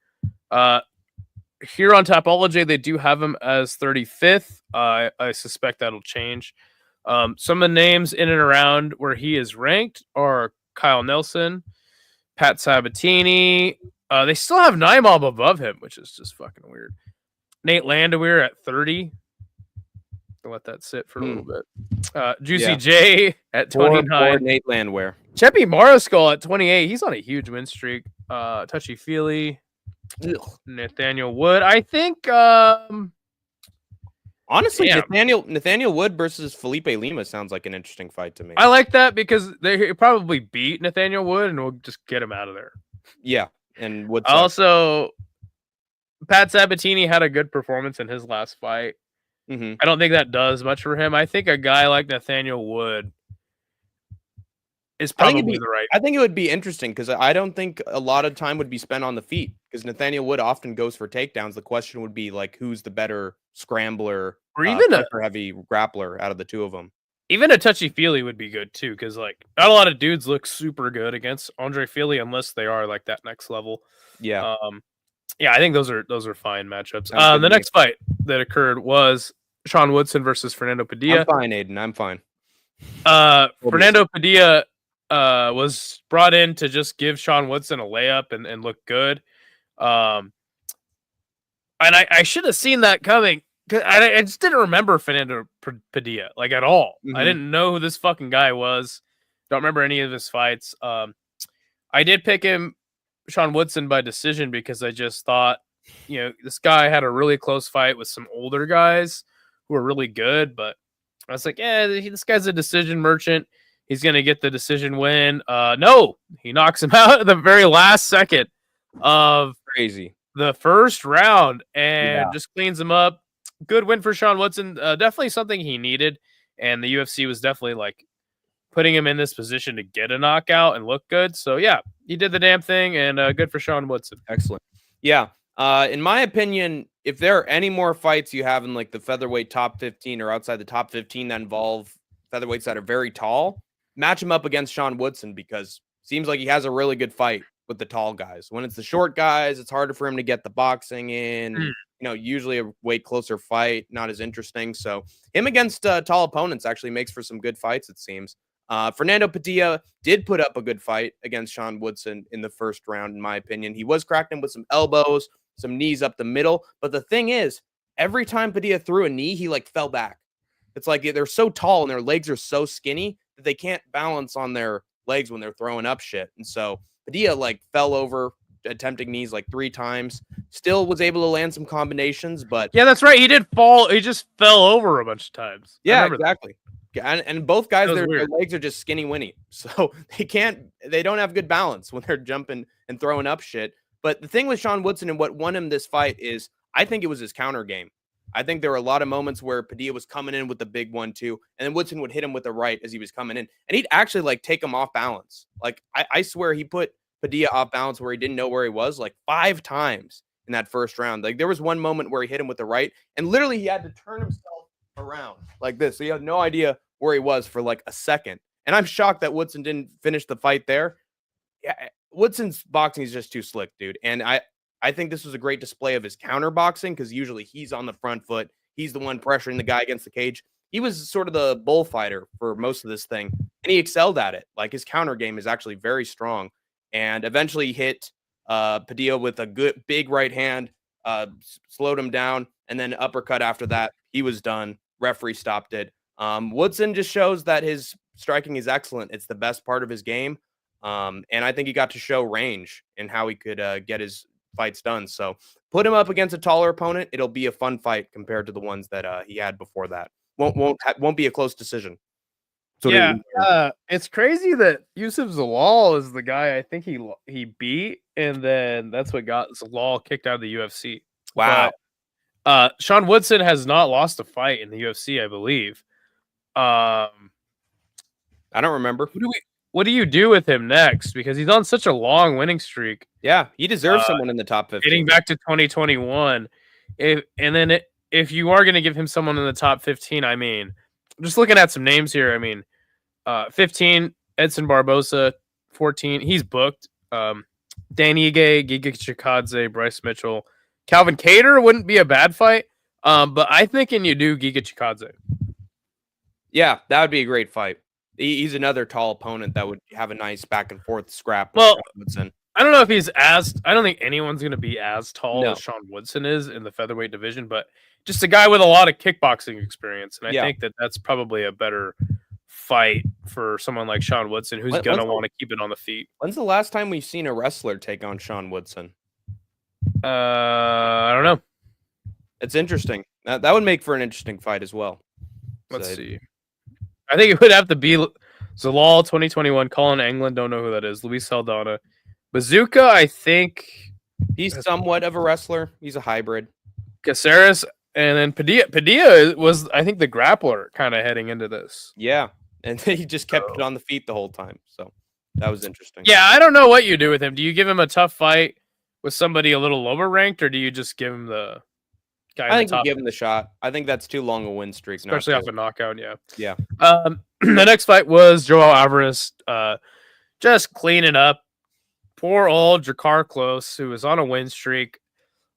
B: Here on Tapology, they do have him as 35th. I suspect that'll change. Some of the names in and around where he is ranked are Kyle Nelson, Pat Sabatini. They still have Naimab above him, which is just fucking weird. Nate Landwehr at 30. I'll let that sit for a little bit. Juicy J at 29.
C: Poor Nate Landwehr.
B: Cheppy Mariscal at 28. He's on a huge win streak. Touchy Feely. Nathaniel Wood. I think
C: honestly, Nathaniel Wood versus Felipe Lima sounds like an interesting fight to me.
B: I like that because they probably beat Nathaniel Wood and we'll just get him out of there.
C: Yeah. And Wood
B: also Pat Sabatini had a good performance in his last fight.
C: Mm-hmm.
B: I don't think that does much for him. I think a guy like Nathaniel Wood is probably the right.
C: I think it would be interesting because I don't think a lot of time would be spent on the feet because Nathaniel Wood often goes for takedowns. The question would be like, who's the better scrambler
B: or even
C: a heavy grappler out of the two of them?
B: Even a Touchy Feely would be good too because like not a lot of dudes look super good against Andre Feely unless they are like that next level.
C: Yeah.
B: Yeah, I think those are fine matchups. The next fight that occurred was Sean Woodson versus Fernando Padilla.
C: I'm fine, Aiden. I'm fine.
B: Fernando Padilla was brought in to just give Sean Woodson a layup and look good. And I should have seen that coming. I just didn't remember Fernando Padilla like at all.
C: Mm-hmm.
B: I didn't know who this fucking guy was. Don't remember any of his fights. I did pick him, Sean Woodson, by decision because I just thought, this guy had a really close fight with some older guys who were really good. But I was like, this guy's a decision merchant. He's going to get the decision win. No, he knocks him out at the very last second of the first round and just cleans him up. Good win for Sean Woodson. Definitely something he needed. And the UFC was definitely like putting him in this position to get a knockout and look good. So, yeah, he did the damn thing, and good for Sean Woodson.
C: Excellent. Yeah. In my opinion, if there are any more fights you have in like the featherweight top 15 or outside the top 15 that involve featherweights that are very tall, match him up against Sean Woodson because it seems like he has a really good fight with the tall guys. When it's the short guys, it's harder for him to get the boxing in. Usually a way closer fight, not as interesting. So him against tall opponents actually makes for some good fights, it seems. Fernando Padilla did put up a good fight against Sean Woodson in the first round, in my opinion. He was cracking him with some elbows, some knees up the middle. But the thing is, every time Padilla threw a knee, he like fell back. It's like they're so tall and their legs are so skinny that they can't balance on their legs when they're throwing up shit. And so Padilla like fell over, attempting knees like 3 times, still was able to land some combinations. But
B: yeah, that's right. He did fall. He just fell over a bunch of times.
C: Yeah, exactly. And both guys, their legs are just skinny winny. So they don't have good balance when they're jumping and throwing up shit. But the thing with Sean Woodson and what won him this fight is I think it was his counter game. I think there were a lot of moments where Padilla was coming in with the big 1-2, and then Woodson would hit him with the right as he was coming in. And he'd actually like take him off balance. Like I swear he put Padilla off balance where he didn't know where he was like 5 times in that first round. Like there was one moment where he hit him with the right, and literally he had to turn himself around like this. So he had no idea where he was for like a second. And I'm shocked that Woodson didn't finish the fight there. Yeah, Woodson's boxing is just too slick, dude. And I think this was a great display of his counter boxing because usually he's on the front foot. He's the one pressuring the guy against the cage. He was sort of the bullfighter for most of this thing, and he excelled at it. Like his counter game is actually very strong. And eventually he hit Padilla with a good big right hand, slowed him down, and then uppercut after that. He was done. Referee stopped it. Woodson just shows that his striking is excellent. It's the best part of his game. And I think he got to show range in how he could get his fights done. So put him up against a taller opponent. It'll be a fun fight compared to the ones that he had before that. Won't be a close decision.
B: So it's crazy that Yusuf Zalal is the guy I think he beat, and then that's what got Zalal kicked out of the UFC.
C: Wow.
B: But, Sean Woodson has not lost a fight in the UFC, I believe.
C: I don't remember.
B: What do you do with him next? Because he's on such a long winning streak.
C: Yeah, he deserves someone in the top 15.
B: Getting back to 2021. If you are going to give him someone in the top 15, I mean, just looking at some names here. I mean, 15 Edson Barbosa, 14 he's booked. Dan Ige, Giga Chikadze, Bryce Mitchell, Calvin Kattar wouldn't be a bad fight. But I thinking you do Giga Chikadze.
C: Yeah, that would be a great fight. He's another tall opponent that would have a nice back and forth scrap.
B: Well, I don't know if he's as. I don't think anyone's going to be as tall as Sean Woodson is in the featherweight division, but just a guy with a lot of kickboxing experience, and I think that's probably a better fight for someone like Sean Woodson, who's going to want to keep it on the feet.
C: When's the last time we've seen a wrestler take on Sean Woodson?
B: I don't know.
C: It's interesting. That would make for an interesting fight as well.
B: Let's see. I think it would have to be Zalal 2021, Colin England, don't know who that is, Luis Saldana. Bazooka, I think
C: he's somewhat of a wrestler. He's a hybrid.
B: Caceres, and then Padilla was, I think, the grappler kind of heading into this.
C: Yeah, and he just kept it on the feet the whole time. So that was interesting.
B: Yeah, I don't know what you do with him. Do you give him a tough fight with somebody a little lower ranked, or do you just give him the guy?
C: I think you give him the shot. I think that's too long a win streak,
B: especially off a knockout.
C: Yeah.
B: The next fight was Joel Alvarez, just cleaning up. Poor old Drakkar Klose, who was on a win streak,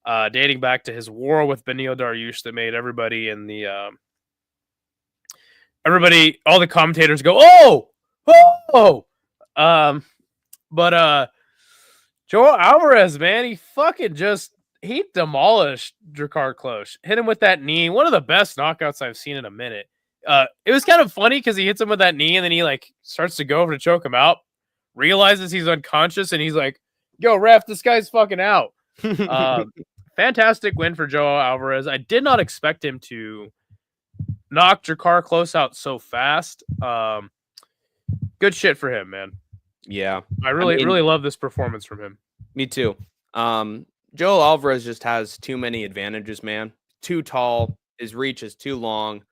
B: dating back to his war with Beneil Dariush that made everybody in the all the commentators go, oh. But Joel Alvarez, man, he demolished Drakkar Klose. Hit him with that knee. One of the best knockouts I've seen in a minute. It was kind of funny because he hits him with that knee and then he starts to go over to choke him out. Realizes he's unconscious and he's like, yo, ref, this guy's fucking out. Fantastic win for Joel Alvarez. I did not expect him to knock Drakkar Klose out so fast. Good shit for him, man.
C: Yeah.
B: I really love this performance from him.
C: Me too. Joel Alvarez just has too many advantages, man. Too tall. His reach is too long.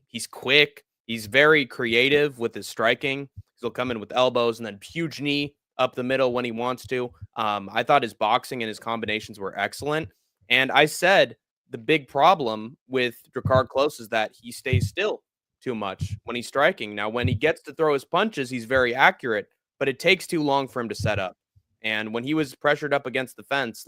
C: He's quick. He's very creative with his striking. He'll come in with elbows and then huge knee up the middle when he wants to. I thought his boxing and his combinations were excellent. And I said the big problem with Drakkar Klose is that he stays still too much when he's striking. Now, when he gets to throw his punches, he's very accurate, but it takes too long for him to set up. And when he was pressured up against the fence,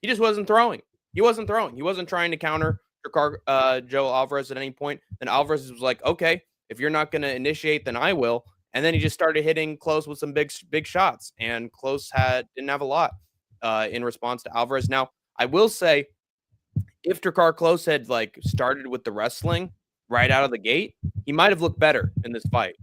C: he just wasn't throwing. He wasn't trying to counter Joel Alvarez at any point. And Alvarez was like, okay, if you're not going to initiate, then I will. And then he just started hitting Klose with some big shots, and Klose didn't have a lot in response to Alvarez. Now, I will say, if Drakkar Klose had started with the wrestling right out of the gate, he might have looked better in this fight.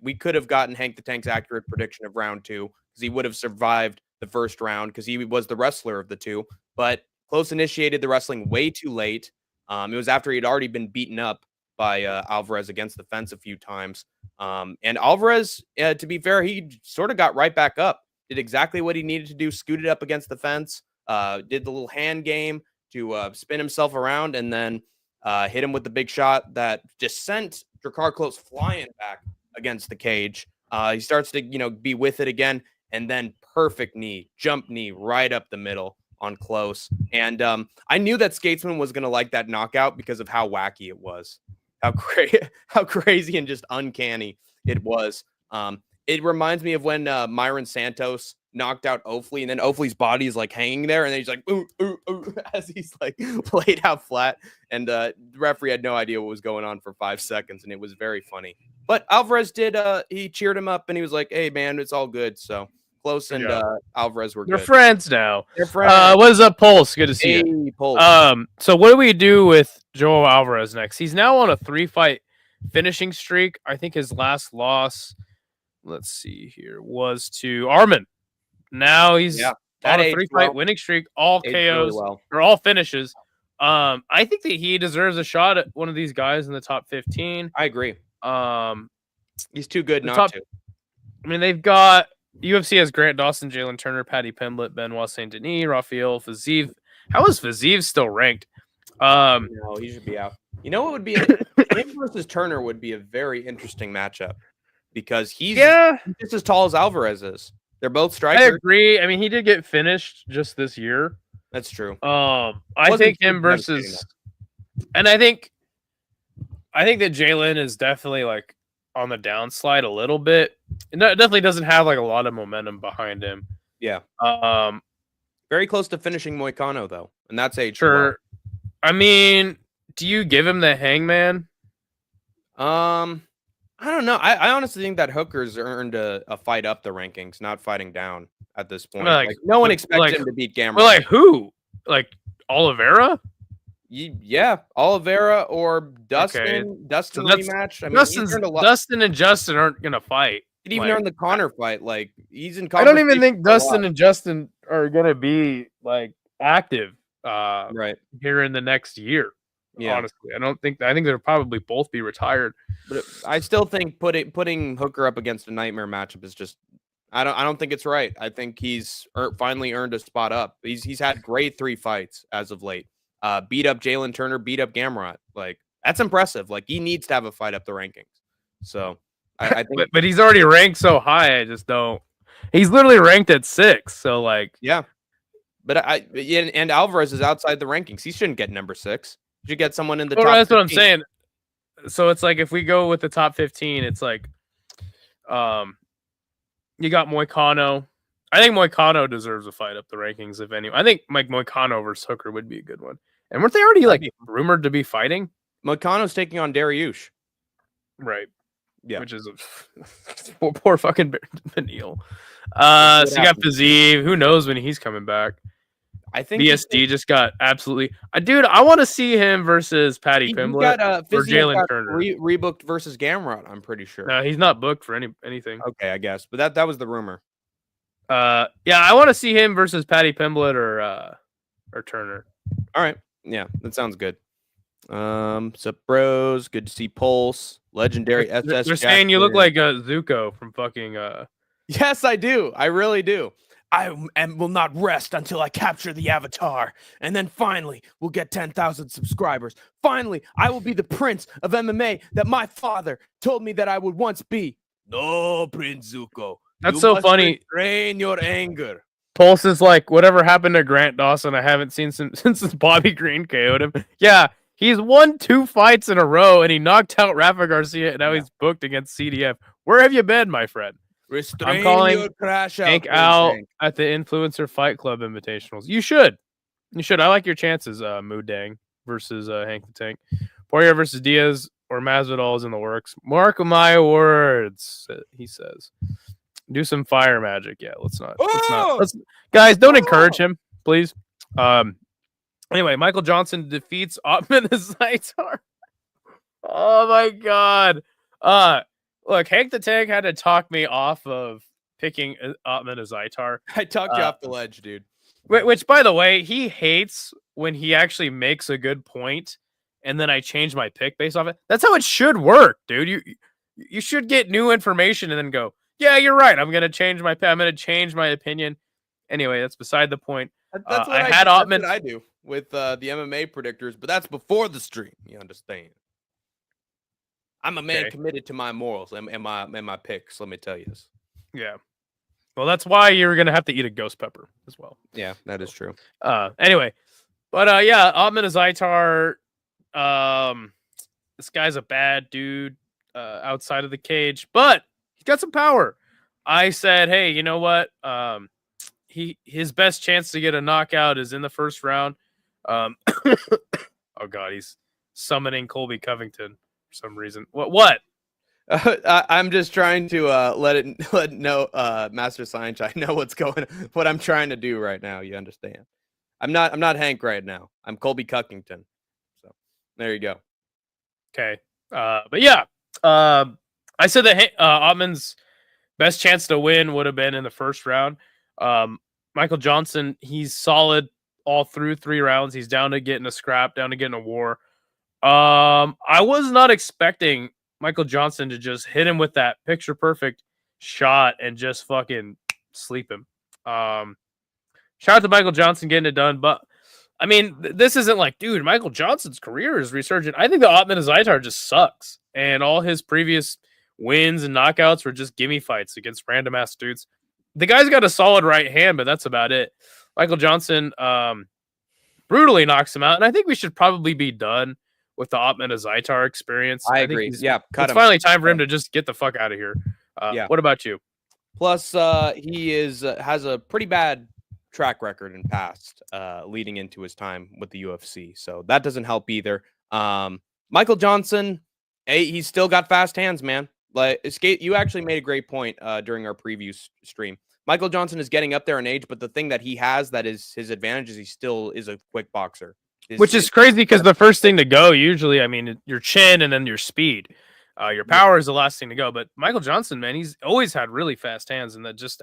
C: We could have gotten Hank the Tank's accurate prediction of round 2 because he would have survived the first round because he was the wrestler of the two. But Klose initiated the wrestling way too late. It was after he'd already been beaten up by Alvarez against the fence a few times. And Alvarez, to be fair, he sort of got right back up, did exactly what he needed to do, scooted up against the fence, did the little hand game to spin himself around, and then hit him with the big shot that just sent Drakkar Klose flying back against the cage. He starts to, be with it again, and then perfect knee, jump knee right up the middle on Klose. And I knew that Skatesman was going to like that knockout because of how wacky it was. How crazy and just uncanny it was. It reminds me of when Myron Santos knocked out Oakley, and then Oakley's body is hanging there, and then he's like, ooh, ooh, ooh, as he's laid out flat. And the referee had no idea what was going on for 5 seconds, and it was very funny. But Alvarez did, he cheered him up, and he was like, hey, man, it's all good. So Klose and Alvarez were good.
B: They're friends now.
C: They're friends.
B: What is up, Pulse? Good to see you.
C: Pulse.
B: So what do we do with Joel Alvarez next? He's now on a 3-fight finishing streak. I think his last loss, let's see here, was to Arman. Now he's on a 3-fight winning streak, all KOs or all finishes. I think that he deserves a shot at one of these guys in the top 15.
C: I agree. He's too good not to.
B: I mean, they've got UFC has Grant Dawson, Jalen Turner, Patty Pimblett, Benoit Saint Denis, Rafael Fiziev. How is Fiziev still ranked?
C: No, he should be out. You know what would be him versus Turner would be a very interesting matchup because he's just as tall as Alvarez is. They're both strikers.
B: I agree. I mean, he did get finished just this year.
C: That's true.
B: I think him versus, and I think I think that Jalen is definitely like on the downslide a little bit. It definitely doesn't have like a lot of momentum behind him.
C: Yeah.
B: Um,
C: Very close to finishing Moicano though, and that's age.
B: sure. I mean, do you give him the hangman?
C: I don't know. I honestly think that Hooker's earned a fight up the rankings, not fighting down at this point. Like, no one expects him to beat Gamrot.
B: Well, like who? Like Oliveira?
C: Yeah, Oliveira or Dustin.
B: Okay.
C: Dustin
B: So
C: rematch. I mean,
B: Dustin and Justin aren't gonna fight.
C: He'd even earn the Connor fight. Like he's in.
B: I don't even think Dustin and Justin are gonna be like active
C: right
B: here in the next year.
C: Yeah.
B: Honestly, I think they'll probably both be retired.
C: But I still think putting Hooker up against a nightmare matchup is just. I don't think it's right. I think he's finally earned a spot up. He's had great 3 fights as of late. Beat up Jalen Turner, beat up Gamrot. Like that's impressive. Like he needs to have a fight up the rankings. So I think,
B: but he's already ranked so high. I just don't. He's literally ranked at 6. So like,
C: yeah. But and Alvarez is outside the rankings. He shouldn't get number 6. You should get someone in the top.
B: That's
C: 15.
B: what I'm saying. So it's like if we go with the top 15, it's like, you got Moicano. I think Moicano deserves a fight up the rankings, if any. I think Mike Moicano versus Hooker would be a good one. And weren't they already like rumored to be fighting?
C: Moicano's taking on Dariush.
B: Right.
C: Yeah.
B: Which is a poor fucking Benil. So you got Fazeev. Who knows when he's coming back?
C: I think
B: BSD just got absolutely. Dude, I want to see him versus Patty Pimblett or Jalen Turner.
C: Rebooked versus Gamrot, I'm pretty sure.
B: No, he's not booked for anything.
C: Okay, I guess. But that was the rumor.
B: Yeah, I want to see him versus Patty Pimblett or Turner.
C: All right. Yeah, that sounds good. Sup bros, good to see Pulse, legendary SS.
B: They're saying you look like Zuko from fucking
C: Yes, I do. I really do. I will not rest until I capture the avatar. And then finally, we'll get 10,000 subscribers. Finally, I will be the prince of MMA that my father told me that I would once be. No, Prince Zuko.
B: That's so funny.
C: Restrain your anger.
B: Pulse is like, whatever happened to Grant Dawson? I haven't seen since Bobby Green KO'd him. Yeah, he's won 2 fights in a row, and he knocked out Rafa Garcia, and now he's booked against CDF. Where have you been, my friend? I'm calling Hank out at the Influencer Fight Club Invitationals. You should. I like your chances, Moodang versus Hank the Tank. Poirier versus Diaz or Masvidal is in the works. Mark my words, he says. Do some fire magic. Yeah, let's not. Guys, don't encourage him, please. Anyway, Michael Johnson defeats Ottman Zaitar. Oh my god. Look, Hank the Tank had to talk me off of picking Ottman Zaitar.
C: I talked you off the ledge, dude.
B: Which, by the way, he hates when he actually makes a good point, and then I change my pick based off it. That's how it should work, dude. You should get new information and then go, yeah, you're right. I'm gonna change my opinion. Anyway, that's beside the point.
C: That's what I had Ottman. That's what I do with the MMA predictors, but that's before the stream. You understand? I'm a man committed to my morals and my picks. Let me tell you this.
B: Yeah. Well, that's why you're gonna have to eat a ghost pepper as well.
C: Yeah, that is true.
B: Anyway, but yeah, Ottman Zaitar. This guy's a bad dude outside of the cage, but he's got some power. I said, hey, you know what? His best chance to get a knockout is in the first round. Oh god, he's summoning Colby Covington for some reason. What?
C: I'm just trying to let know, Master Science. I know what I'm trying to do right now. You understand? I'm not Hank right now. I'm Colby Covington. So there you go.
B: Okay. But yeah, I said that Ottman's best chance to win would have been in the first round. Michael Johnson, he's solid all through 3 rounds. He's down to getting a scrap, down to getting a war. I was not expecting Michael Johnson to just hit him with that picture perfect shot and just fucking sleep him. Shout out to Michael Johnson getting it done, but I mean, this isn't like, dude, Michael Johnson's career is resurgent. I think the Ottman Zaitar just sucks, and all his previous wins and knockouts were just gimme fights against random ass dudes. The guy's got a solid right hand, but that's about it. Michael Johnson brutally knocks him out, and I think we should probably be done with the Ottman Zaitar experience.
C: I
B: think
C: agree. Yeah, cut
B: it's
C: him.
B: finally time for him to just get the fuck out of here.
C: Yeah.
B: What about you?
C: Plus, he has a pretty bad track record in past, leading into his time with the UFC, so that doesn't help either. Michael Johnson, he's still got fast hands, man. Like you actually made a great point during our preview stream. Michael Johnson is getting up there in age, but the thing that he has that is his advantage is he still is a quick boxer.
B: Which is crazy because the first thing to go, usually, I mean, your chin and then your speed. Your power is the last thing to go. But Michael Johnson, man, he's always had really fast hands, and that just,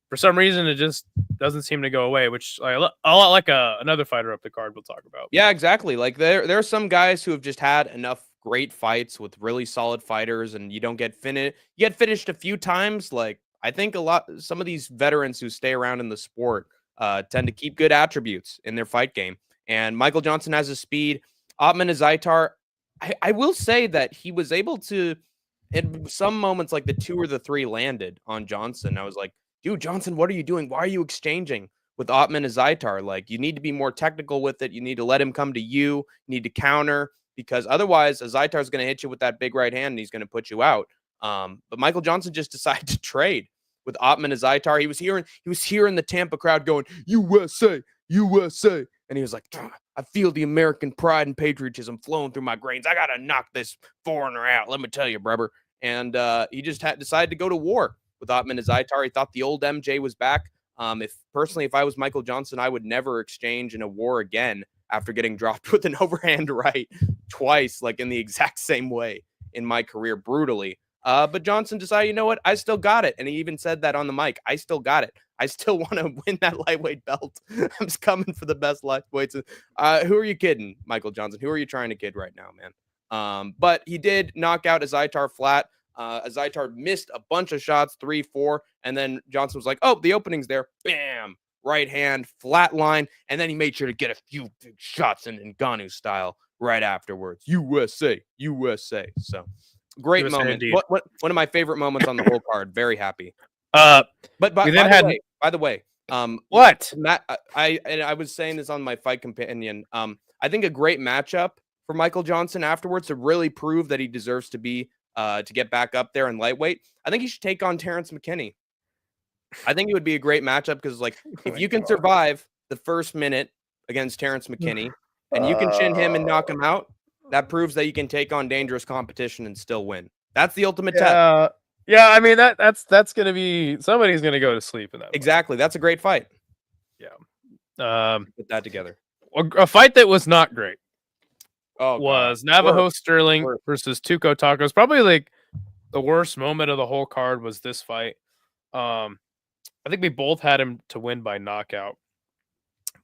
B: for some reason, it just doesn't seem to go away, which a lot like another fighter up the card we'll talk about.
C: Yeah, exactly. Like there are some guys who have just had enough great fights with really solid fighters, and you don't get finished. You get finished a few times. Like I think some of these veterans who stay around in the sport tend to keep good attributes in their fight game. And Michael Johnson has a speed. Ottman Zaitar, I will say that he was able to, in some moments, like the 2 or the 3 landed on Johnson. I was like, dude, Johnson, what are you doing? Why are you exchanging with Ottman Zaitar? Like, you need to be more technical with it. You need to let him come to you. You need to counter, because otherwise, Zaitar is going to hit you with that big right hand and he's going to put you out. But Michael Johnson just decided to trade with Ottman Zaitar. He was here in the Tampa crowd going, USA, USA. And he was like, I feel the American pride and patriotism flowing through my veins. I got to knock this foreigner out. Let me tell you, brother. And he just decided to go to war with Ottman Zaitar. He thought the old MJ was back. If I was Michael Johnson, I would never exchange in a war again after getting dropped with an overhand right twice, like in the exact same way in my career, brutally. But Johnson decided, you know what? I still got it. And he even said that on the mic. I still got it. I still want to win that lightweight belt. I'm just coming for the best lightweights. Who are you kidding, Michael Johnson? Who are you trying to kid right now, man? But he did knock out Zaitar flat. Zaitar missed a bunch of shots, 3, 4. And then Johnson was like, oh, the opening's there. Bam. Right hand, flat line. And then he made sure to get a few big shots in Ngannou style right afterwards. USA, USA. So great
B: USA
C: moment.
B: indeed.
C: One of my favorite moments on the whole card. Very happy.
B: But
C: by the way,
B: what?
C: Matt, I was saying this on my Fight Companion. I think a great matchup for Michael Johnson afterwards to really prove that he deserves to be to get back up there in lightweight. I think he should take on Terrence McKinney. I think it would be a great matchup because, like, if you can survive the first minute against Terrence McKinney and you can chin him and knock him out, that proves that you can take on dangerous competition and still win. That's the ultimate test.
B: Yeah, I mean that's gonna be, somebody's gonna go to sleep in that.
C: Exactly, that's a great fight.
B: Yeah,
C: put that together.
B: A fight that was not great
C: was
B: Navajo Stirling versus Tuco Tacos. Probably like the worst moment of the whole card was this fight. I think we both had him to win by knockout,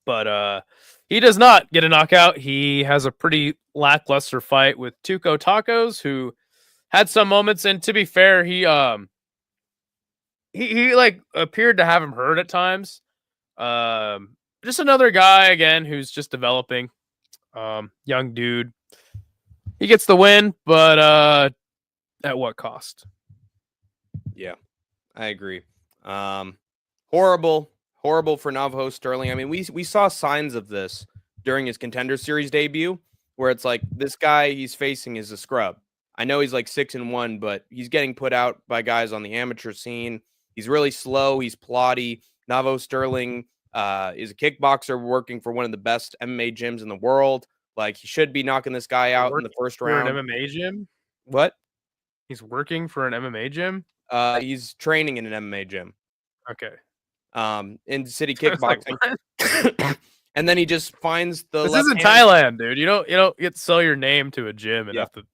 B: but he does not get a knockout. He has a pretty lackluster fight with Tuco Tacos, who had some moments, and to be fair, he like appeared to have him hurt at times. Just another guy again who's just developing. Young dude. He gets the win, but at what cost?
C: Yeah, I agree. Horrible for Navajo Stirling. I mean, we saw signs of this during his Contender Series debut, where it's like this guy he's facing is a scrub. I know he's like 6-1, but he's getting put out by guys on the amateur scene. He's really slow. He's plotty. Navajo Stirling is a kickboxer working for one of the best MMA gyms in the world. Like, he should be knocking this guy out in the first round.
B: An MMA gym?
C: What?
B: He's working for an MMA gym?
C: He's training in an MMA gym.
B: Okay.
C: In city kickboxing. And then he just finds the
B: This isn't Thailand, dude. You don't get to sell your name to a gym and have to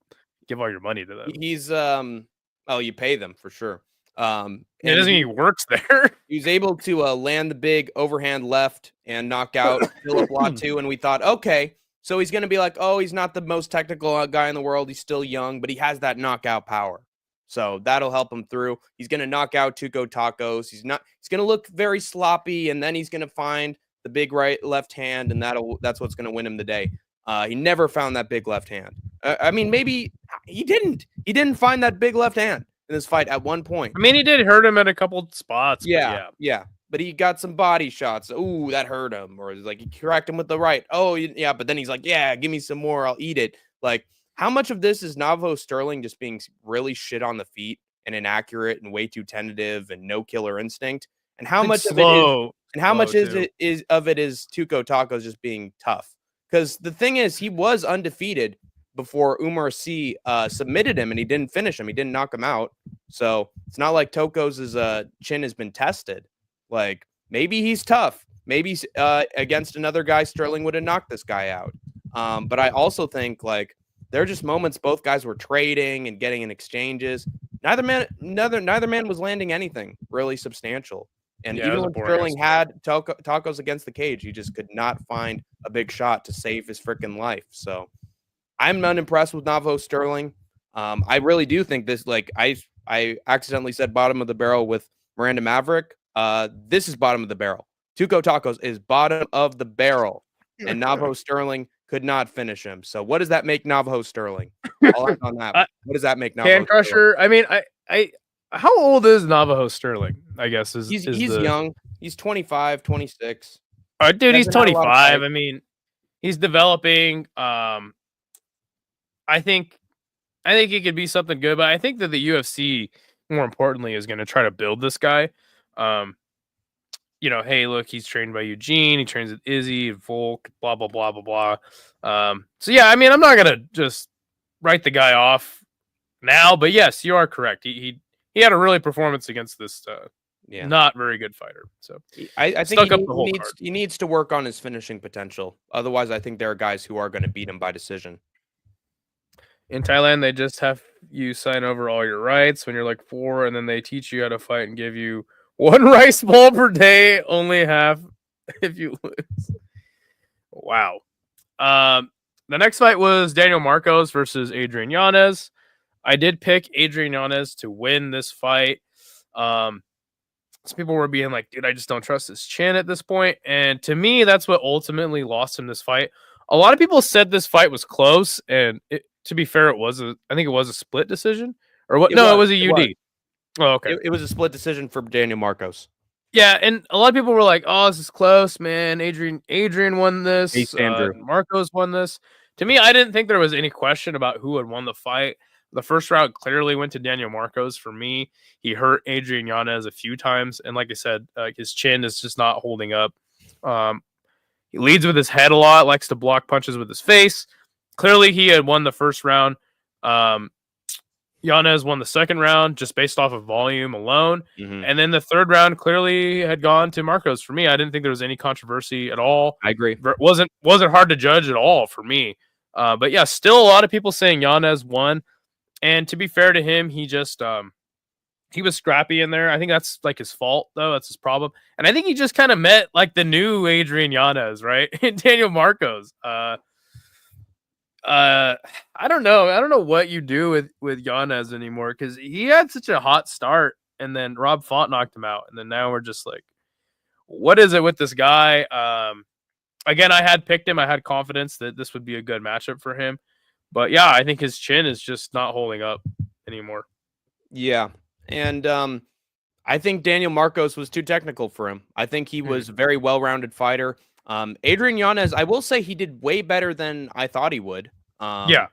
B: give all your money to them.
C: He's you pay them for sure.
B: It doesn't mean he works there.
C: He was able to land the big overhand left and knock out Philip Latu, and we thought, okay, so he's going to be like, oh, he's not the most technical guy in the world. He's still young, but he has that knockout power. So that'll help him through. He's going to knock out Tuco Tacos. He's going to look very sloppy, and then he's going to find the big left hand, and that's what's going to win him the day. He never found that big left hand. I mean, maybe he didn't. He didn't find that big left hand in this fight at one point.
B: I mean, he did hurt him at a couple spots.
C: Yeah. But he got some body shots. Ooh, that hurt him. Or like he cracked him with the right. Oh, yeah. But then he's like, yeah, give me some more. I'll eat it. Like, how much of this is Navajo Stirling just being really shit on the feet and inaccurate and way too tentative and no killer instinct? And how much of it is Tuco Tacos just being tough? Because the thing is, he was undefeated before Umar C submitted him and he didn't finish him. He didn't knock him out. So it's not like Tocos' chin has been tested. Like, maybe he's tough. Maybe against another guy, Sterling would have knocked this guy out. But I also think, like, there are just moments both guys were trading and getting in exchanges. Neither man was landing anything really substantial. And even when Sterling had Tacos against the cage, he just could not find a big shot to save his freaking life. So I'm unimpressed with Navajo Stirling. I really do think this, like, I accidentally said bottom of the barrel with Miranda Maverick. This is bottom of the barrel. Tuco Tacos is bottom of the barrel, and Navajo Stirling could not finish him. So what does that make Navajo Stirling? I'll end on that. What does that make Navajo
B: Can Crusher? I mean, I how old is Navajo Stirling? I guess
C: he's young. He's 25, 26.
B: Dude, he's 25. I mean, he's developing. I think he could be something good, but I think that the UFC, more importantly, is going to try to build this guy. Hey, look, he's trained by Eugene. He trains with Izzy and Volk, blah, blah, blah, blah, blah. So, yeah, I mean, I'm not going to just write the guy off now, but yes, you are correct. He had a really performance against this not very good fighter. So
C: I think he needs to work on his finishing potential. Otherwise, I think there are guys who are going to beat him by decision.
B: In Thailand, they just have you sign over all your rights when you're like 4, and then they teach you how to fight and give you 1 rice ball per day, only half if you lose. Wow. The next fight was Daniel Marcos versus Adrian Yanez. I did pick Adrian Yanez to win this fight. Some people were being like, dude, I just don't trust his chin at this point. And to me, that's what ultimately lost him this fight. A lot of people said this fight was close, and to be fair, I think it was a split decision. Or what? It was a UD. Oh, okay.
C: It was a split decision for Daniel Marcos.
B: Yeah, and a lot of people were like, "Oh, this is close, man. Adrian won this. Marcos won this." To me, I didn't think there was any question about who had won the fight. The first round clearly went to Daniel Marcos for me. He hurt Adrian Yanez a few times, and like I said, his chin is just not holding up. He leads with his head a lot, likes to block punches with his face. Clearly, he had won the first round. Yanez won the second round just based off of volume alone. Mm-hmm. And then the third round clearly had gone to Marcos for me. I didn't think there was any controversy at all.
C: I agree.
B: It wasn't hard to judge at all for me. But yeah, still a lot of people saying Yanez won. And to be fair to him, he just he was scrappy in there. I think that's like his fault, though. That's his problem. And I think he just kind of met like the new Adrian Yanez, right? Daniel Marcos. I don't know. I don't know what you do with Yanez anymore, because he had such a hot start, and then Rob Font knocked him out, and then now we're just like, what is it with this guy? Again, I had picked him. I had confidence that this would be a good matchup for him, but yeah, I think his chin is just not holding up anymore.
C: Yeah, and I think Daniel Marcos was too technical for him. I think he was a very well-rounded fighter. Adrian Yanez, I will say he did way better than I thought he would.
B: Yeah.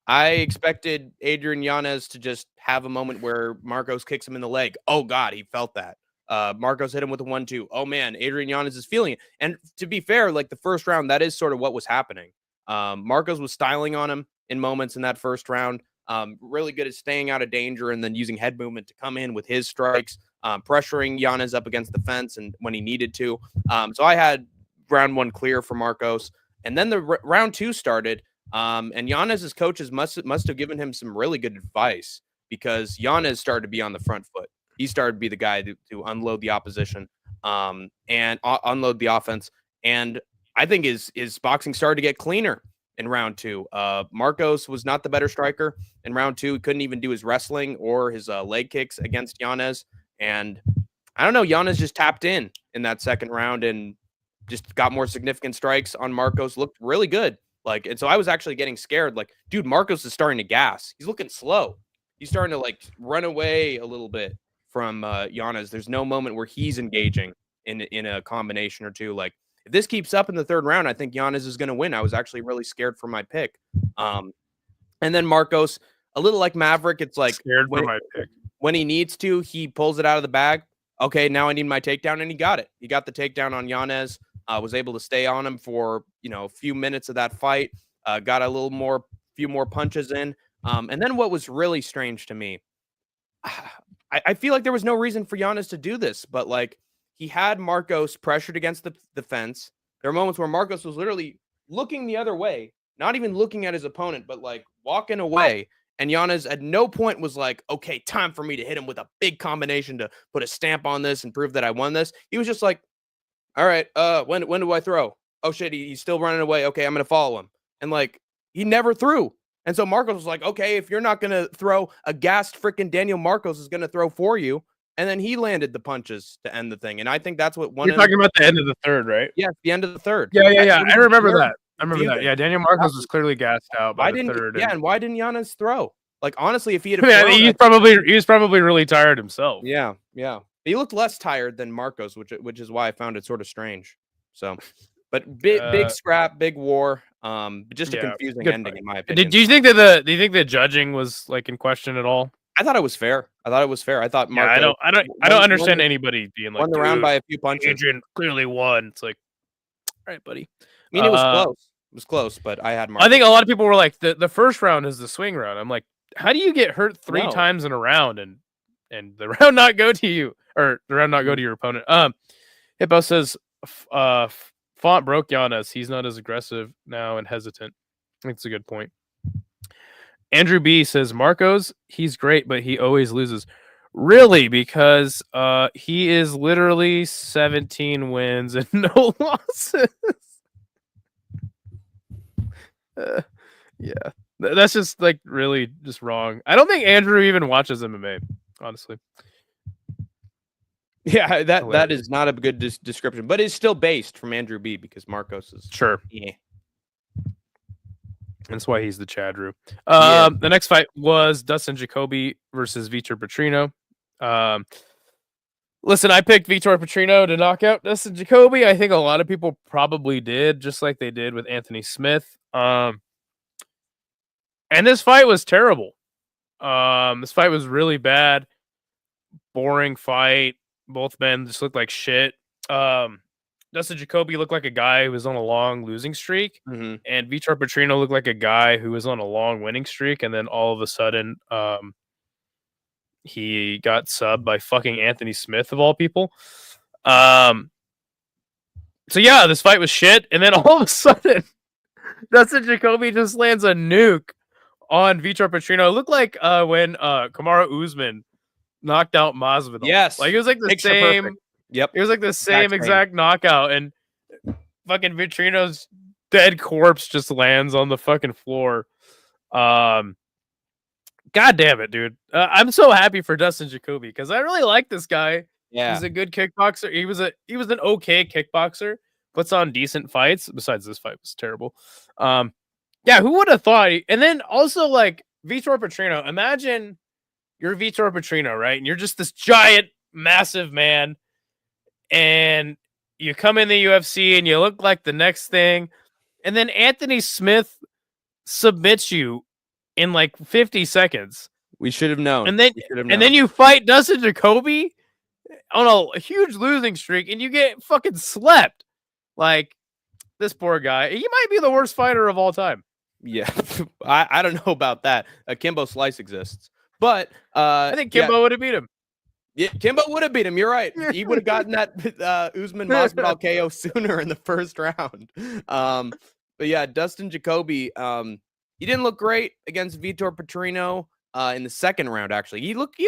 C: I expected Adrian Yanez to just have a moment where Marcos kicks him in the leg. Oh, God, he felt that. Marcos hit him with a 1-2. Oh, man, Adrian Yanez is feeling it. And to be fair, like the first round, that is sort of what was happening. Marcos was styling on him in moments in that first round. Really good at staying out of danger and then using head movement to come in with his strikes, pressuring Yanez up against the fence and when he needed to. So I had round 1 clear for Marcos. And then the round 2 started. And Yanez's coaches must have given him some really good advice, because Yanez started to be on the front foot. He started to be the guy to unload the opposition and unload the offense. And I think his boxing started to get cleaner in round 2. Marcos was not the better striker in round 2. He couldn't even do his wrestling or his leg kicks against Yanez. And I don't know, Yanez just tapped in that second round and just got more significant strikes on Marcos. Looked really good. And so I was actually getting scared. Like, dude, Marcos is starting to gas. He's looking slow. He's starting to like run away a little bit from Yanez. There's no moment where he's engaging in a combination or two. Like, if this keeps up in the third round, I think Yanez is going to win. I was actually really scared for my pick. And then Marcos, a little like Maverick, it's like
B: scared for my pick.
C: When he needs to, he pulls it out of the bag. Okay, now I need my takedown, and he got it. He got the takedown on Yanez. Was able to stay on him for a few minutes of that fight. Got a few more punches in. And then what was really strange to me, I feel like there was no reason for Yanez to do this, but like he had Marcos pressured against the fence. There were moments where Marcos was literally looking the other way, not even looking at his opponent, but like walking away. And Yanez at no point was like, okay, time for me to hit him with a big combination to put a stamp on this and prove that I won this. He was just like, all right, when do I throw? Oh shit, he's still running away. Okay, I'm gonna follow him. And like he never threw. And so Marcos was like, okay, if you're not gonna throw, a gassed freaking Daniel Marcos is gonna throw for you. And then he landed the punches to end the thing. And I think that's what
B: You're talking about the end of the third, right?
C: Yeah, the end of the third.
B: Yeah. I remember that. Yeah, Daniel Marcos was clearly gassed out by the third.
C: Yeah, and why didn't Yanez throw? Like honestly, if he had,
B: he was probably really tired himself.
C: Yeah. He looked less tired than Marcos, which is why I found it sort of strange. So, but big scrap, big war. Just a confusing ending in my opinion.
B: Do you think that the judging was like in question at all?
C: I thought it was fair. I thought Marcos,
B: I don't understand anybody being like
C: won the round by a few punches.
B: Adrian clearly won. It's like, all right, buddy.
C: I mean, it was close. It was close, but I had Marcos.
B: I think a lot of people were like, the first round is the swing round. I'm like, how do you get hurt three times in a round and the round not go to you, or the round not go to your opponent? Hippo says Font broke Yanez. He's not as aggressive now and hesitant. I think it's a good point. Andrew B says Marcos, he's great, but he always loses. Really, because he is literally 17 wins and no losses. Yeah, that's just like really just wrong. I don't think Andrew even watches MMA, honestly.
C: Yeah, that is not a good description, but it's still based from Andrew B because Marcos is
B: sure.
C: Yeah.
B: That's why he's the Chadru. The next fight was Dustin Jacoby versus Vitor Petrino. Listen, I picked Vitor Petrino to knock out Dustin Jacoby. I think a lot of people probably did, just like they did with Anthony Smith. And this fight was terrible. This fight was really bad. Boring fight. Both men just looked like shit. Dustin Jacoby looked like a guy who was on a long losing streak, and Vitor Petrino looked like a guy who was on a long winning streak, and then all of a sudden, he got subbed by fucking Anthony Smith of all people. So yeah, this fight was shit, and then all of a sudden, Dustin Jacoby just lands a nuke on Vitor Petrino. It looked like when Kamaru Usman knocked out Masvidal.
C: Yes,
B: like it was like the same.
C: Perfect. Yep,
B: it was like the same exact knockout, and fucking Vitrino's dead corpse just lands on the fucking floor. God damn it, dude! I'm so happy for Dustin Jacoby because I really like this guy.
C: Yeah,
B: he's a good kickboxer. He was an okay kickboxer. Puts on decent fights. Besides, this fight was terrible. Yeah, who would have thought? And then also like Vitor Petrino. Imagine you're Vitor Petrino, right? And you're just this giant, massive man, and you come in the UFC and you look like the next thing, and then Anthony Smith submits you in like 50 seconds.
C: We should have known.
B: And then you fight Dustin Jacoby on a huge losing streak, and you get fucking slept. Like this poor guy. He might be the worst fighter of all time.
C: Yeah, I don't know about that. Kimbo Slice exists, but
B: I think Kimbo would have beat him.
C: Yeah, Kimbo would have beat him. You're right. He would have gotten that Usman Masvidal KO sooner in the first round. But yeah, Dustin Jacoby, he didn't look great against Vitor Petrino in the second round. Actually, he looked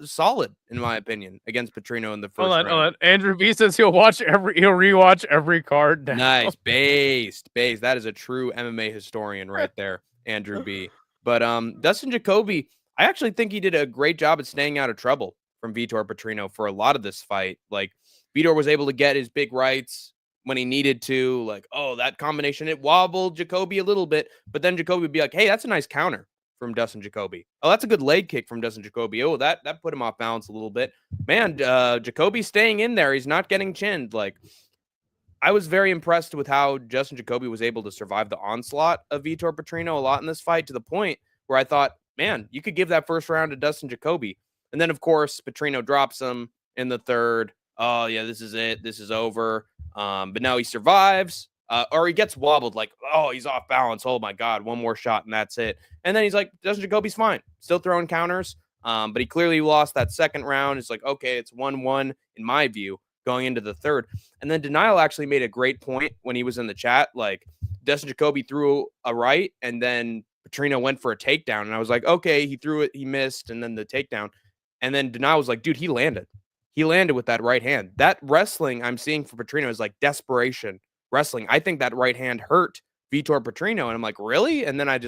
C: solid in my opinion against Petrino in the first round.
B: Hold on. Andrew B says he'll rewatch every card. Now.
C: Nice, based. That is a true MMA historian right there, Andrew B. But Dustin Jacoby, I actually think he did a great job at staying out of trouble from Vitor Petrino for a lot of this fight. Like Vitor was able to get his big rights when he needed to. Like, oh, that combination, it wobbled Jacoby a little bit, but then Jacoby would be like, hey, that's a nice counter from Dustin Jacoby. Oh, that's a good leg kick from Dustin Jacoby. Oh, that put him off balance a little bit. Man, Jacoby's staying in there. He's not getting chinned. Like, I was very impressed with how Justin Jacoby was able to survive the onslaught of Vitor Petrino a lot in this fight, to the point where I thought, man, you could give that first round to Dustin Jacoby. And then, of course, Petrino drops him in the third. Oh, yeah, this is it. This is over. But now he survives. Or he gets wobbled, like, oh, he's off balance. Oh, my God, one more shot, and that's it. And then he's like, Dustin Jacoby's fine. Still throwing counters. But he clearly lost that second round. It's like, okay, it's 1-1 in my view going into the third. And then Denial actually made a great point when he was in the chat. Like, Dustin Jacoby threw a right, and then Petrino went for a takedown. And I was like, okay, he threw it, he missed, and then the takedown. And then Denial was like, dude, he landed. He landed with that right hand. That wrestling I'm seeing for Petrino is like desperation wrestling. I think that right hand hurt Vitor Petrino. And I'm like, really? And then I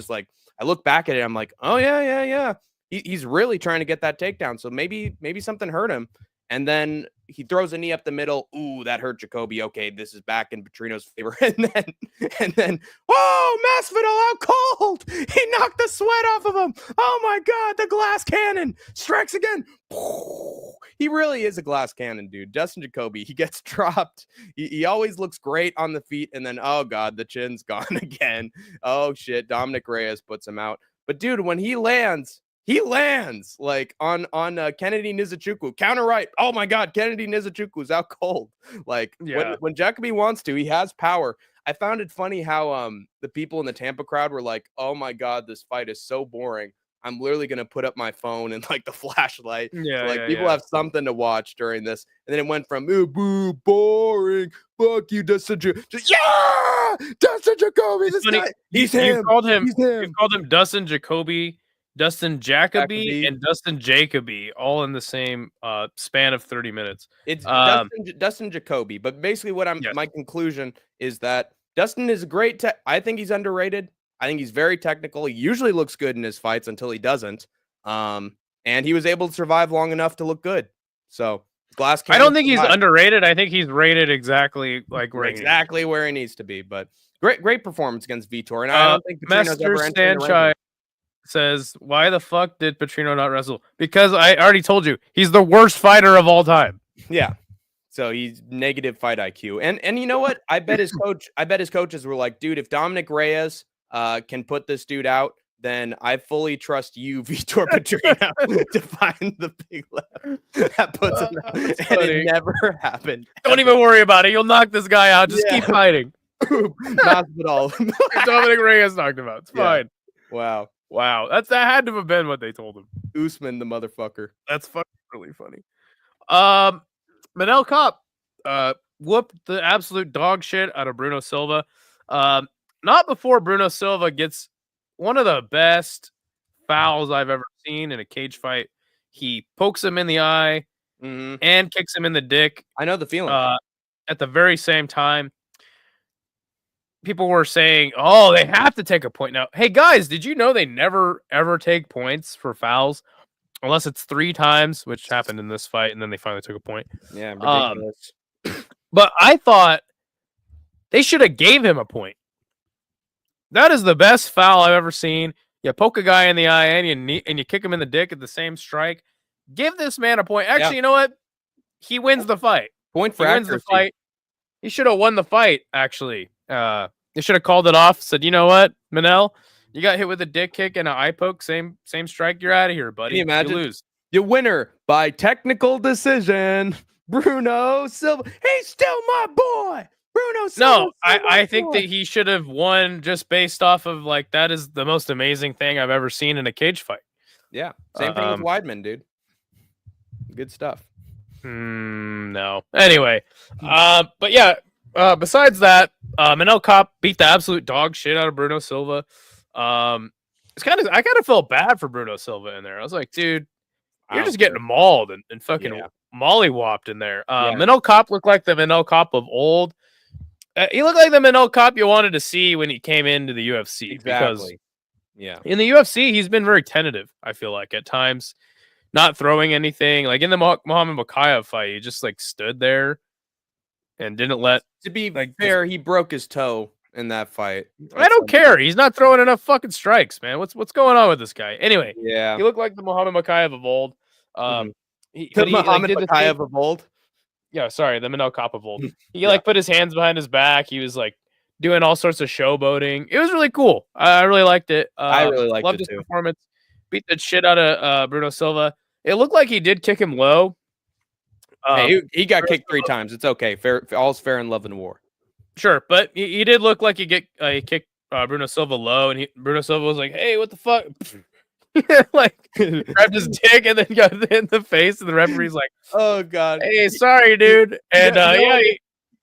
C: look back at it. I'm like, oh, yeah. He's really trying to get that takedown. So maybe something hurt him. And then he throws a knee up the middle. Ooh, that hurt Jacoby. Okay, this is back in Petrino's favor. And then, oh, Masvidal out cold. He knocked the sweat off of him. Oh my God, the glass cannon strikes again. He really is a glass cannon, dude. Justin Jacoby, he gets dropped. He always looks great on the feet. And then, oh God, the chin's gone again. Oh shit, Dominic Reyes puts him out. But dude, when he lands like on Kennedy Nizuchukwu, counter right. Oh my God, Kennedy Nizuchukwu's out cold. Like when Jacoby wants to, he has power. I found it funny how the people in the Tampa crowd were like, oh my God, this fight is so boring. I'm literally gonna put up my phone and like the flashlight. People have something to watch during this. And then it went from boo, boring, fuck you, Dustin Jacoby. Dustin Jacoby, this guy.
B: You called him Dustin Jacoby, Dustin Jacoby, and Dustin Jacoby all in the same span of 30 minutes.
C: It's Dustin Jacoby, but basically my conclusion is that Dustin is great. I think he's underrated. I think he's very technical. He usually looks good in his fights until he doesn't. And he was able to survive long enough to look good. So glass cannon.
B: I don't think he's underrated. I think he's rated exactly like where
C: he needs to be. But great performance against Vitor. And I don't think Petrino's
B: ever entered says, why the fuck did Petrino not wrestle? Because I already told you, he's the worst fighter of all time.
C: Yeah. So he's negative fight IQ. And you know what? I bet his coaches were like, dude, if Dominic Reyes can put this dude out, then I fully trust you, Vitor Petrino, to find the big left that puts him out. And it never happened.
B: Don't even worry about it. You'll knock this guy out. Just keep fighting.
C: Masvidal.
B: Dominic Reyes knocked him out. It's fine.
C: Wow.
B: That had to have been what they told him.
C: Usman, the motherfucker.
B: That's fucking really funny. Manel Kopp whooped the absolute dog shit out of Bruno Silva. Not before Bruno Silva gets one of the best fouls I've ever seen in a cage fight. He pokes him in the eye and kicks him in the dick.
C: I know the feeling.
B: At the very same time, people were saying, oh, they have to take a point now. Hey, guys, did you know they never, ever take points for fouls unless it's 3 times, which happened in this fight, and then they finally took a point?
C: Yeah, ridiculous.
B: But I thought they should have gave him a point. That is the best foul I've ever seen. You poke a guy in the eye and you kick him in the dick at the same strike. Give this man a point. Actually, you know what? He wins the fight.
C: Point for accuracy.
B: Wins the fight. He should have won the fight, actually. They should have called it off. Said, you know what, Manel, you got hit with a dick kick and an eye poke. Same strike. You're out of here, buddy.
C: Can you imagine?
B: You lose.
C: Your winner by technical decision, Bruno Silva. He's still my boy. Bruno Silva.
B: No, I think that he should have won just based off of like that is the most amazing thing I've ever seen in a cage fight.
C: Yeah. Same thing with Weidman, dude. Good stuff.
B: No. Anyway, but yeah. Besides that, Manel Kopp beat the absolute dog shit out of Bruno Silva. I kind of felt bad for Bruno Silva in there. I was like, dude, you're just getting mauled and fucking mollywopped in there. Manel Kopp looked like the Manel Kopp of old. He looked like the Manel Kopp you wanted to see when he came into the UFC.
C: Exactly.
B: Because in the UFC, he's been very tentative, I feel like, at times. Not throwing anything. Like in the Muhammad Mokaev fight, he just like stood there and didn't let.
C: To be fair, he broke his toe in that fight.
B: I don't care. He's not throwing enough fucking strikes, man. What's going on with this guy? Anyway,
C: he
B: looked like the Muhammad Mokaev of old.
C: The Muhammad Mokaev of old.
B: Yeah, sorry, the Manel Coppa Volt. He
C: Yeah.
B: like put his hands behind his back. He was like doing all sorts of showboating. It was really cool. I really liked it.
C: I really liked
B: loved
C: it
B: his
C: too.
B: performance. Beat the shit out of Bruno Silva. It looked like he did kick him low.
C: Hey, he got kicked 3 times. It's okay. Fair, all's fair in love and war.
B: Sure, but he did look like he kicked Bruno Silva low, and Bruno Silva was like, "Hey, what the fuck?" Like grabbed his dick and then got hit in the face, and the referee's like,
C: "Oh god,
B: hey, sorry, dude." And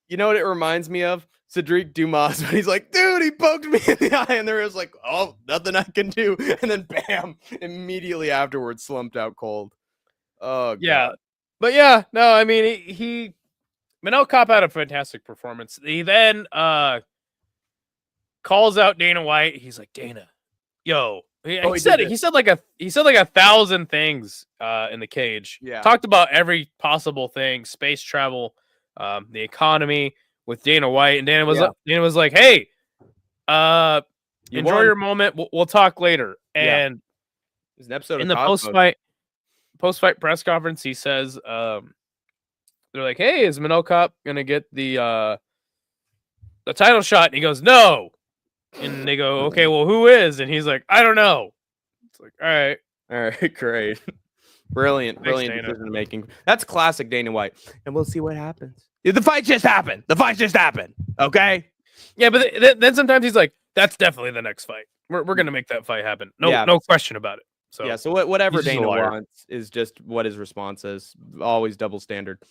C: you know what it reminds me of? Cedric Dumas, when he's like, "Dude, he poked me in the eye," and there was like, "Oh, nothing I can do," and then bam, immediately afterwards, slumped out cold. Oh god.
B: Yeah, but yeah, no, I mean he Manel Cop had a fantastic performance. He then calls out Dana White. He's like, "Dana, yo." He said 1,000 things in the cage.
C: Yeah.
B: Talked about every possible thing, space travel, the economy with Dana White. And Dana was like, "Hey, enjoy your moment. We'll talk later." And
C: there's an episode
B: in the post-fight press conference, he says, they're like, "Hey, is Manel Cop gonna get the title shot?" And he goes, "No." And they go, "Okay, well, who is?" And he's like, "I don't know." It's like, all right,
C: great, brilliant
B: Dana.
C: decision making. That's classic Dana White. And we'll see what happens. The fight just happened. Okay.
B: Yeah, but then sometimes he's like, "That's definitely the next fight. We're gonna make that fight happen. No question about it."
C: So whatever Dana wants is just what his response is. Always double standard.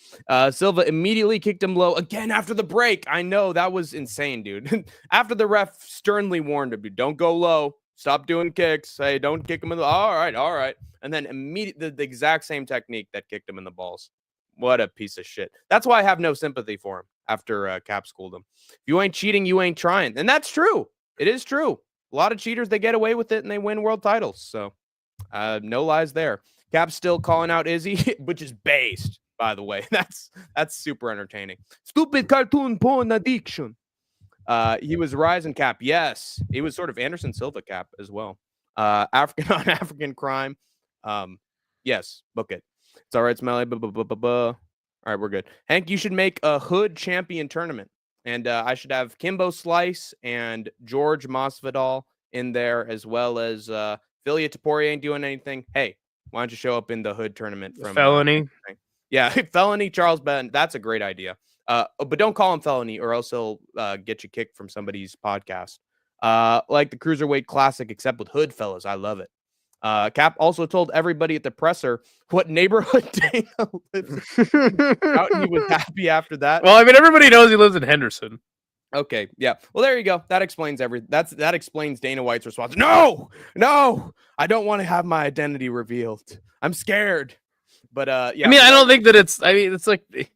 C: Silva immediately kicked him low again after the break. I know that was insane, dude. After the ref sternly warned him, dude, don't go low. Stop doing kicks. Hey, don't kick him in the. All right. And then immediately the exact same technique that kicked him in the balls. What a piece of shit. That's why I have no sympathy for him after Cap schooled him. If you ain't cheating, you ain't trying. And that's true. It is true. A lot of cheaters, they get away with it and they win world titles. So no lies there. Cap's still calling out Izzy, which is based, by the way. That's super entertaining. Stupid cartoon porn addiction. He was rising Cap. Yes, he was sort of Anderson Silva Cap as well. African on African crime. Yes, book it. It's all right, Smelly. All right, we're good. Hank, you should make a hood champion tournament, and I should have Kimbo Slice and George Masvidal in there, as well as Philia Tapori ain't doing anything. Hey, why don't you show up in the hood tournament from
B: Felony?
C: Yeah, Felony Charles Ben. That's a great idea. But don't call him Felony, or else he'll get you kicked from somebody's podcast. Like the Cruiserweight Classic, except with hood, fellas. I love it. Cap also told everybody at the presser what neighborhood Dana lives out, and he was happy after that.
B: Well, I mean, everybody knows he lives in Henderson.
C: Okay, yeah. Well, there you go. That explains everything. That explains Dana White's response. No, I don't want to have my identity revealed. I'm scared. But yeah.
B: I mean, I don't think that it's. I mean, it's like the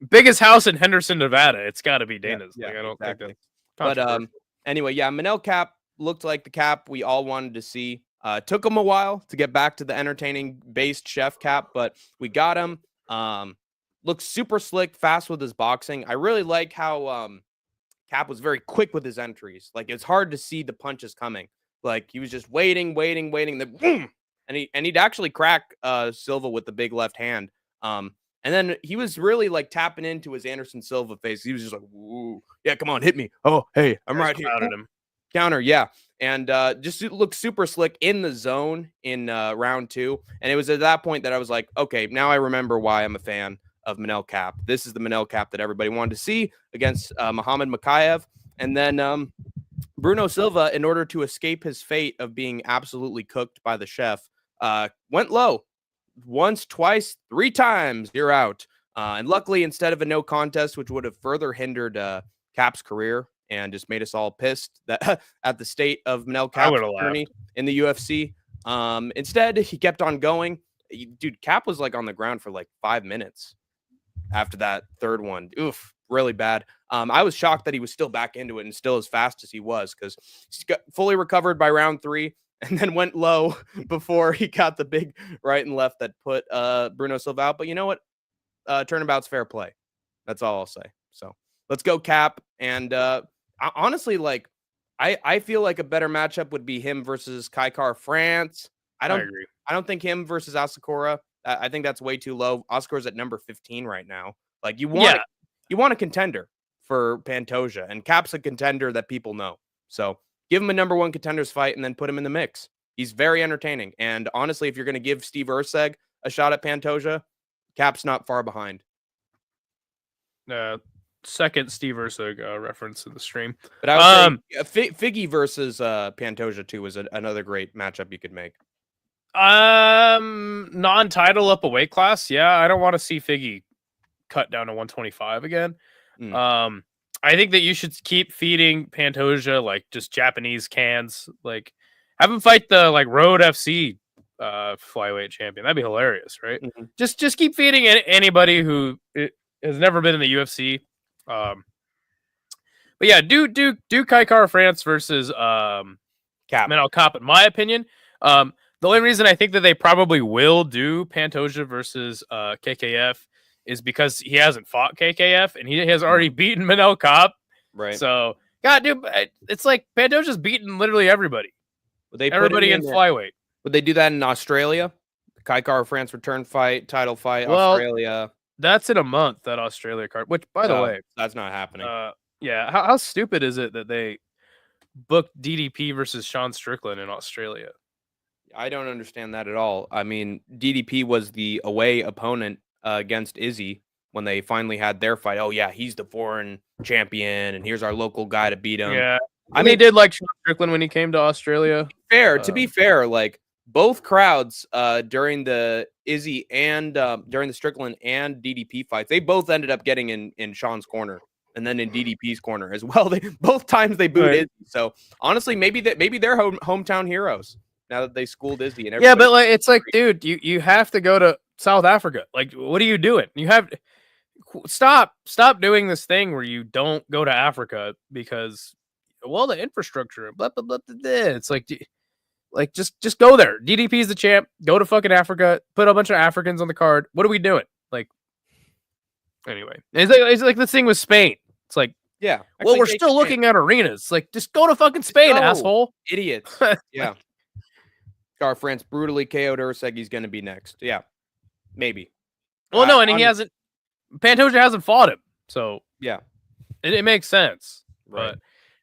B: biggest house in Henderson, Nevada. It's got to be Dana's.
C: Yeah,
B: I don't think that's.
C: But anyway, yeah. Manel Cap looked like the Cap we all wanted to see. Took him a while to get back to the entertaining based chef Cap, but we got him. Looks super slick, fast with his boxing. I really like how Cap was very quick with his entries. Like, it's hard to see the punches coming. Like, he was just waiting, then boom, and he'd actually crack Silva with the big left hand. And then he was really like tapping into his Anderson Silva face. He was just like, "Ooh, yeah, come on, hit me. Oh, hey, I'm right here."
B: Him.
C: Counter, yeah. And just looked super slick in the zone in round 2. And it was at that point that I was like, okay, now I remember why I'm a fan of Manel Cap. This is the Manel Cap that everybody wanted to see against Muhammad Makayev. And then Bruno Silva, in order to escape his fate of being absolutely cooked by the chef, went low. Once, twice, 3 times, you're out. And luckily, instead of a no contest, which would have further hindered Cap's career and just made us all pissed that at the state of Manel Cap's journey in the UFC. Instead, he kept on going. Dude, Cap was like on the ground for like 5 minutes after that third one. Oof, really bad. I was shocked that he was still back into it and still as fast as he was, because he's got fully recovered by round 3 and then went low before he got the big right and left that put Bruno Silva out. But you know what? Turnabout's fair play. That's all I'll say. So let's go Cap. And honestly, like, I feel like a better matchup would be him versus Kaikar France. I agree. I don't think him versus Asakura. I think that's way too low. Oscar's at number 15 right now. Like you want a contender for Pantoja, and Cap's a contender that people know. So give him a number one contenders fight and then put him in the mix. He's very entertaining. And honestly, if you're going to give Steve Erceg a shot at Pantoja, Cap's not far behind.
B: Second Steve Erceg reference in the stream.
C: But I would say Figgy versus Pantoja too is another great matchup you could make.
B: Non-title up a weight class. Yeah, I don't want to see Figgy cut down to 125 again. I think that you should keep feeding Pantoja like just Japanese cans. Like have him fight the like Road FC flyweight champion. That'd be hilarious, right?
C: Mm-hmm.
B: Just keep feeding anybody who has never been in the UFC. But yeah, do Kai Kara France versus
C: Cap.
B: Manel Cop, in my opinion. The only reason I think that they probably will do Pantoja versus KKF is because he hasn't fought KKF and he has already beaten Manel Cop.
C: Right.
B: So, God, dude, it's like Pantoja's beaten literally everybody. Everybody in flyweight.
C: Would they do that in Australia? Kai Kara France return fight, title fight,
B: well,
C: Australia.
B: That's in a month, that Australia card, which, by the way,
C: that's not happening.
B: Yeah. How stupid is it that they booked DDP versus Sean Strickland in Australia?
C: I don't understand that at all. I mean, DDP was the away opponent against Izzy when they finally had their fight. Oh, yeah, he's the foreign champion, and here's our local guy to beat him.
B: Yeah. I mean, they did like Sean Strickland when he came to Australia.
C: To be fair, like both crowds during the Izzy and during the Strickland and DDP fights, they both ended up getting in Sean's corner and then in DDP's corner as well. Both times they booed Izzy. So honestly, maybe they're hometown heroes now that they schooled Izzy. And
B: yeah, but like it's like, dude, you have to go to South Africa. Like, what are you doing? You have stop doing this thing where you don't go to Africa because, well, the infrastructure, blah blah blah. Blah. It's like just go there. DDP's the champ. Go to fucking Africa. Put a bunch of Africans on the card. What are we doing? Like, anyway, it's like the thing with Spain. It's like,
C: yeah.
B: Well, we're still looking at arenas. Like, just go to fucking Spain, asshole.
C: Idiots. Yeah. Kara France brutally KO'd Erceg. He's going to be next. Yeah. Maybe.
B: Well, no, and he hasn't. Pantoja hasn't fought him, so
C: yeah,
B: it makes sense.
C: Right.
B: But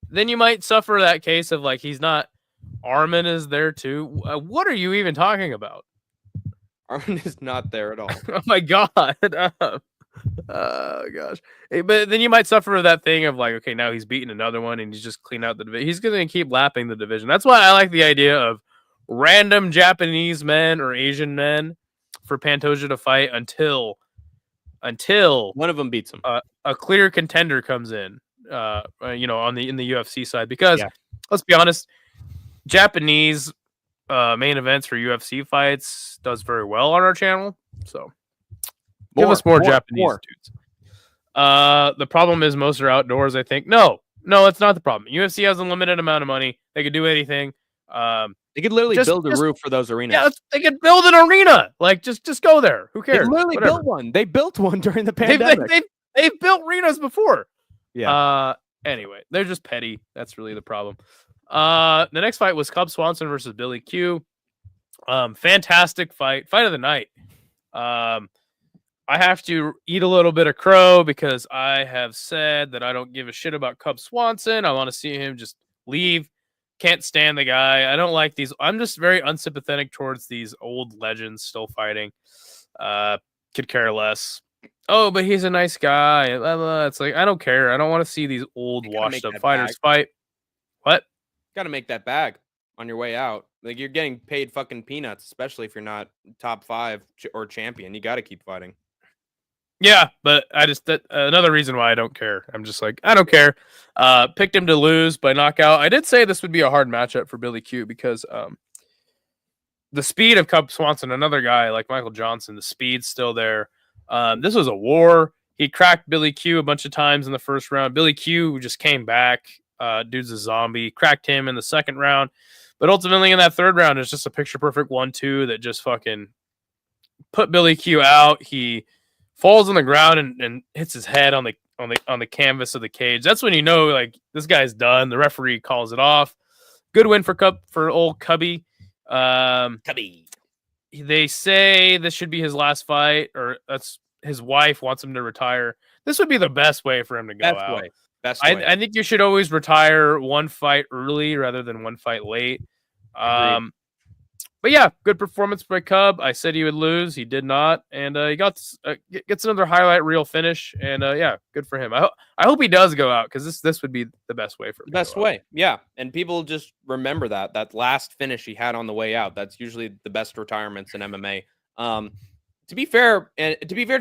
B: then you might suffer that case of like he's not. Armin is there too. What are you even talking about?
C: Armin is not there at all.
B: Oh my god. Oh gosh. But then you might suffer that thing of like, okay, now he's beating another one and he's just clean out the division. He's going to keep lapping the division. That's why I like the idea of random Japanese men or Asian men for Pantoja to fight until
C: one of them beats him.
B: A clear contender comes in. In the UFC side, because let's be honest, Japanese main events for UFC fights does very well on our channel. So give us more Japanese dudes. The problem is most are outdoors, I think. No, it's not the problem. UFC has a limited amount of money. They could do anything.
C: They could literally build a roof for those arenas.
B: Yeah, they could build an arena. Like, just go there. Who cares?
C: They literally built one. They built one during the pandemic.
B: They've built arenas before.
C: Yeah.
B: Anyway, they're just petty. That's really the problem. The next fight was Cub Swanson versus Billy Q. Fantastic fight of the night. I have to eat a little bit of crow because I have said that I don't give a shit about Cub Swanson. I want to see him just leave. Can't stand the guy. I don't like these. I'm just very unsympathetic towards these old legends still fighting. Could care less. Oh, but he's a nice guy. It's like, I don't care. I don't want to see these old washed up fighters fight. What?
C: Got to make that bag on your way out. Like, you're getting paid fucking peanuts, especially if you're not top 5 or champion. You got to keep fighting.
B: Yeah, but another reason why I don't care. I'm just like, I don't care. Picked him to lose by knockout. I did say this would be a hard matchup for Billy Q because the speed of Cub Swanson, another guy like Michael Johnson, the speed's still there. This was a war. He cracked Billy Q a bunch of times in the first round. Billy Q just came back. Dude's a zombie. Cracked him in the second round. But ultimately in that third round, it's just a picture-perfect 1-2 that just fucking put Billy Q out. He falls on the ground and hits his head on the canvas of the cage. That's when you know, like, this guy's done. The referee calls it off. Good win for old Cubby.
C: Cubby.
B: They say this should be his last fight, or that's his wife wants him to retire, this would be the best way for him to go out.
C: Best way.
B: I think you should always retire one fight early rather than one fight late. But yeah, good performance by Cub. I said he would lose. He did not. And he gets another highlight reel finish. And yeah, good for him. I hope he does go out because this would be the best way for him.
C: Best way. Yeah. And people just remember that last finish he had on the way out. That's usually the best retirements in MMA. To be fair to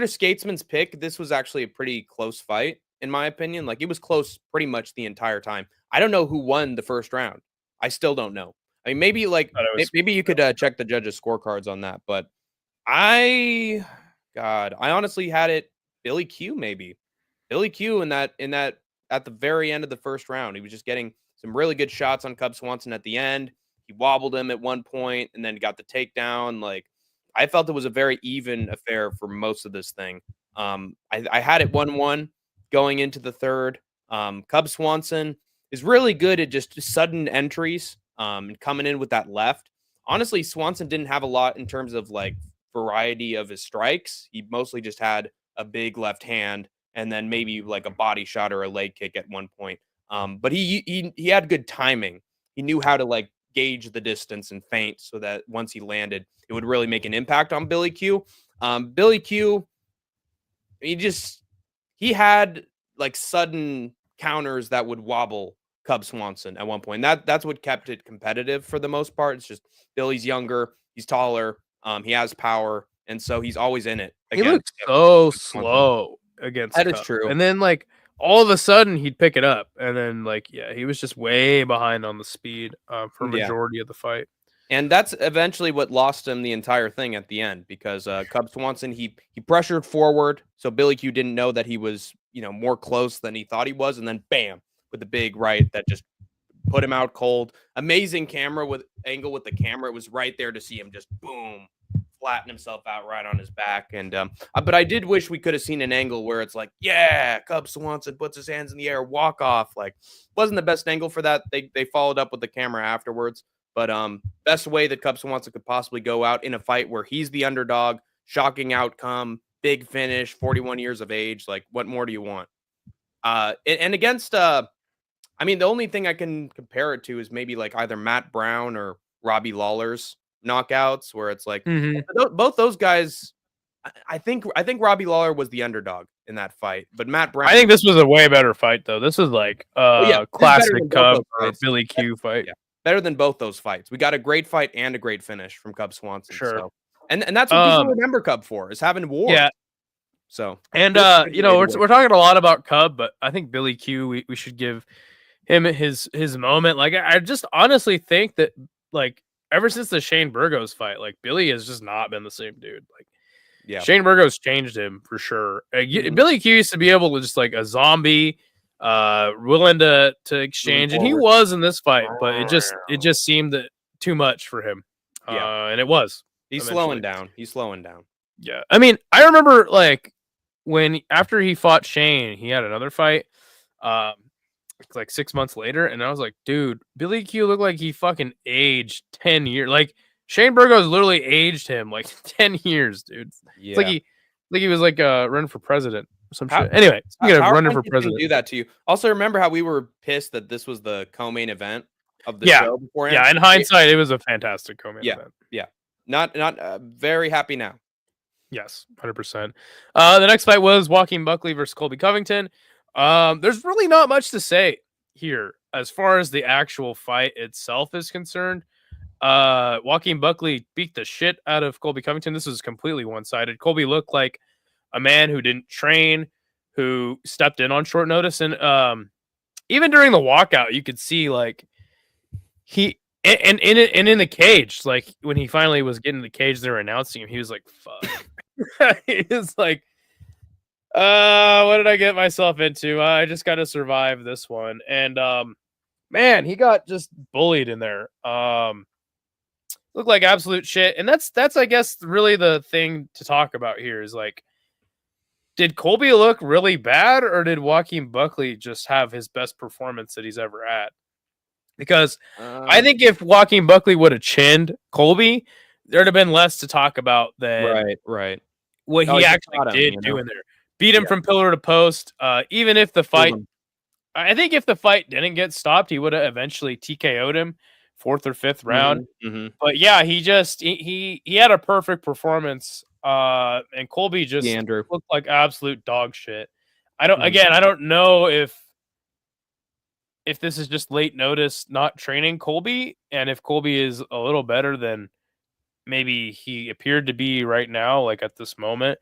C: Skatesman's pick, this was actually a pretty close fight, in my opinion. Like, it was close pretty much the entire time. I don't know who won the first round. I still don't know. I mean, maybe you could check the judges' scorecards on that, but I honestly had it Billy Q, maybe Billy Q in that at the very end of the first round. He was just getting some really good shots on Cub Swanson at the end. He wobbled him at one point and then got the takedown. Like, I felt it was a very even affair for most of this thing. I had it 1-1 going into the third. Cub Swanson is really good at just sudden entries. And coming in with that left. Honestly, Swanson didn't have a lot in terms of like variety of his strikes. He mostly just had a big left hand and then maybe like a body shot or a leg kick at one point. But he had good timing. He knew how to like gauge the distance and feint so that once he landed, it would really make an impact on Billy Q. Billy Q, he had like sudden counters that would wobble Cub Swanson at one point. That's what kept it competitive for the most part. It's just Billy's younger, he's taller, he has power, and so he's always in it.
B: He looked so slow against
C: that.
B: Cub.
C: Is true.
B: And then like all of a sudden he'd pick it up, and then like he was just way behind on the speed for majority of the fight.
C: And that's eventually what lost him the entire thing at the end, because Cub Swanson he pressured forward, so Billy Q didn't know that he was more close than he thought he was, and then bam, with the big right that just put him out cold. Amazing angle with the camera. It was right there to see him just boom, flatten himself out right on his back. And but I did wish we could have seen an angle where it's like, yeah, Cub Swanson puts his hands in the air, walk off. Like, wasn't the best angle for that. They followed up with the camera afterwards. But best way that Cub Swanson could possibly go out in a fight where he's the underdog, shocking outcome, big finish, 41 years of age. Like, what more do you want? And against I mean, the only thing I can compare it to is maybe like either Matt Brown or Robbie Lawler's knockouts, where it's like both those guys. I think Robbie Lawler was the underdog in that fight, but Matt Brown.
B: I think this was a way better fight, though. This was like classic Cub or Billy Q fight.
C: Yeah, better than both those fights. We got a great fight and a great finish from Cub Swanson.
B: Sure,
C: so. And that's what people remember Cub for, is having war.
B: Yeah.
C: So
B: and we're talking a lot about Cub, but I think Billy Q, we should give him his moment. Like, I just honestly think that like ever since the Shane Burgos fight, like Billy has just not been the same dude. Like, Shane Burgos changed him for sure. Billy Q used to be able to just like a zombie, willing to exchange, and he was in this fight, but it just seemed that too much for him. And it was.
C: He's slowing down.
B: Yeah, I mean, I remember like after he fought Shane, he had another fight. Like 6 months later, and I was like, dude, Billy Q looked like he fucking aged 10 years. Like, Shane Burgos literally aged him like 10 years, dude. Yeah. It's like he was like running for president or some shit. Anyway, speaking of running for president,
C: do that to you. Also, remember how we were pissed that this was the co-main event of the show beforehand?
B: Yeah, in hindsight, it was a fantastic co-main event.
C: Yeah. Not very happy now.
B: Yes, 100%. The next fight was Joaquin Buckley versus Colby Covington. There's really not much to say here as far as the actual fight itself is concerned. Joaquin Buckley beat the shit out of Colby Covington. This was completely one-sided. Colby looked like a man who didn't train, who stepped in on short notice, and even during the walkout, you could see like he and in the cage, like when he finally was getting in the cage, they were announcing him. He was like, "Fuck." He was like, what did I get myself into? I just got to survive this one. And man, he got just bullied in there. Looked like absolute shit. And that's I guess really the thing to talk about here is like, did Colby look really bad, or did Joaquin Buckley just have his best performance that he's ever had? Because I think if Joaquin Buckley would have chinned Colby, there'd have been less to talk about than
C: right.
B: what he actually did do in there. Beat him from pillar to post. Even if the fight, I think if the fight didn't get stopped, he would have eventually TKO'd him 4th or 5th round. But yeah, he had a perfect performance. And Colby just looked like absolute dog shit. I don't know if this is just late notice not training Colby, and if Colby is a little better than maybe he appeared to be right now, like at this moment.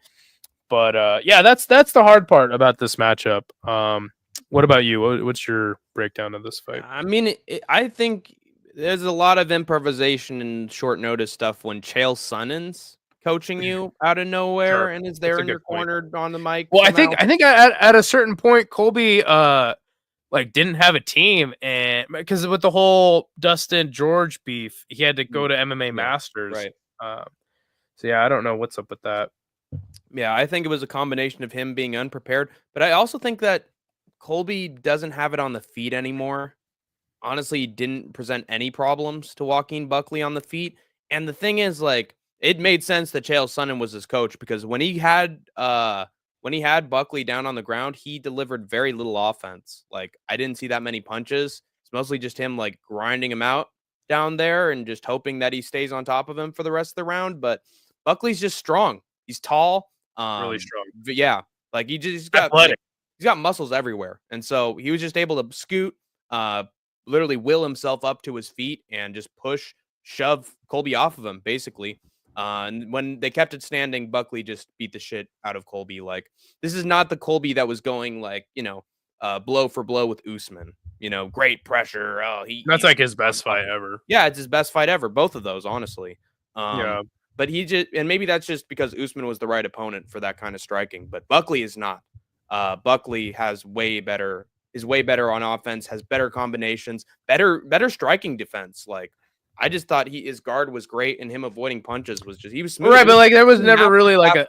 B: But yeah, that's the hard part about this matchup. What about you? What's your breakdown of this fight?
C: I mean, I think there's a lot of improvisation and short notice stuff when Chael Sonnen's coaching you out of nowhere and is there in your corner on the mic.
B: Well, I think at a certain point, Colby like didn't have a team, and because with the whole Dustin George beef, he had to go to MMA Masters.
C: Right.
B: So yeah, I don't know what's up with that.
C: Yeah, I think it was a combination of him being unprepared, but I also think that Colby doesn't have it on the feet anymore. Honestly, he didn't present any problems to Joaquin Buckley on the feet. And the thing is, like, it made sense that Chael Sonnen was his coach, because when he had Buckley down on the ground, he delivered very little offense. Like, I didn't see that many punches. It's mostly just him like grinding him out down there and just hoping that he stays on top of him for the rest of the round. But Buckley's just strong. He's tall,
B: really strong.
C: But yeah, like he's got he's got muscles everywhere, and so he was just able to scoot, literally will himself up to his feet and just shove Colby off of him, basically. And when they kept it standing, Buckley just beat the shit out of Colby. Like, this is not the Colby that was going like, blow for blow with Usman. Great pressure.
B: That's like his best fight ever.
C: Yeah, it's his best fight ever. Both of those, honestly.
B: Yeah.
C: But and maybe that's just because Usman was the right opponent for that kind of striking. But Buckley is not. Buckley is way better on offense, has better combinations, better striking defense. Like, I just thought his guard was great, and him avoiding punches was just, he was smooth.
B: Right, but like there was never really like there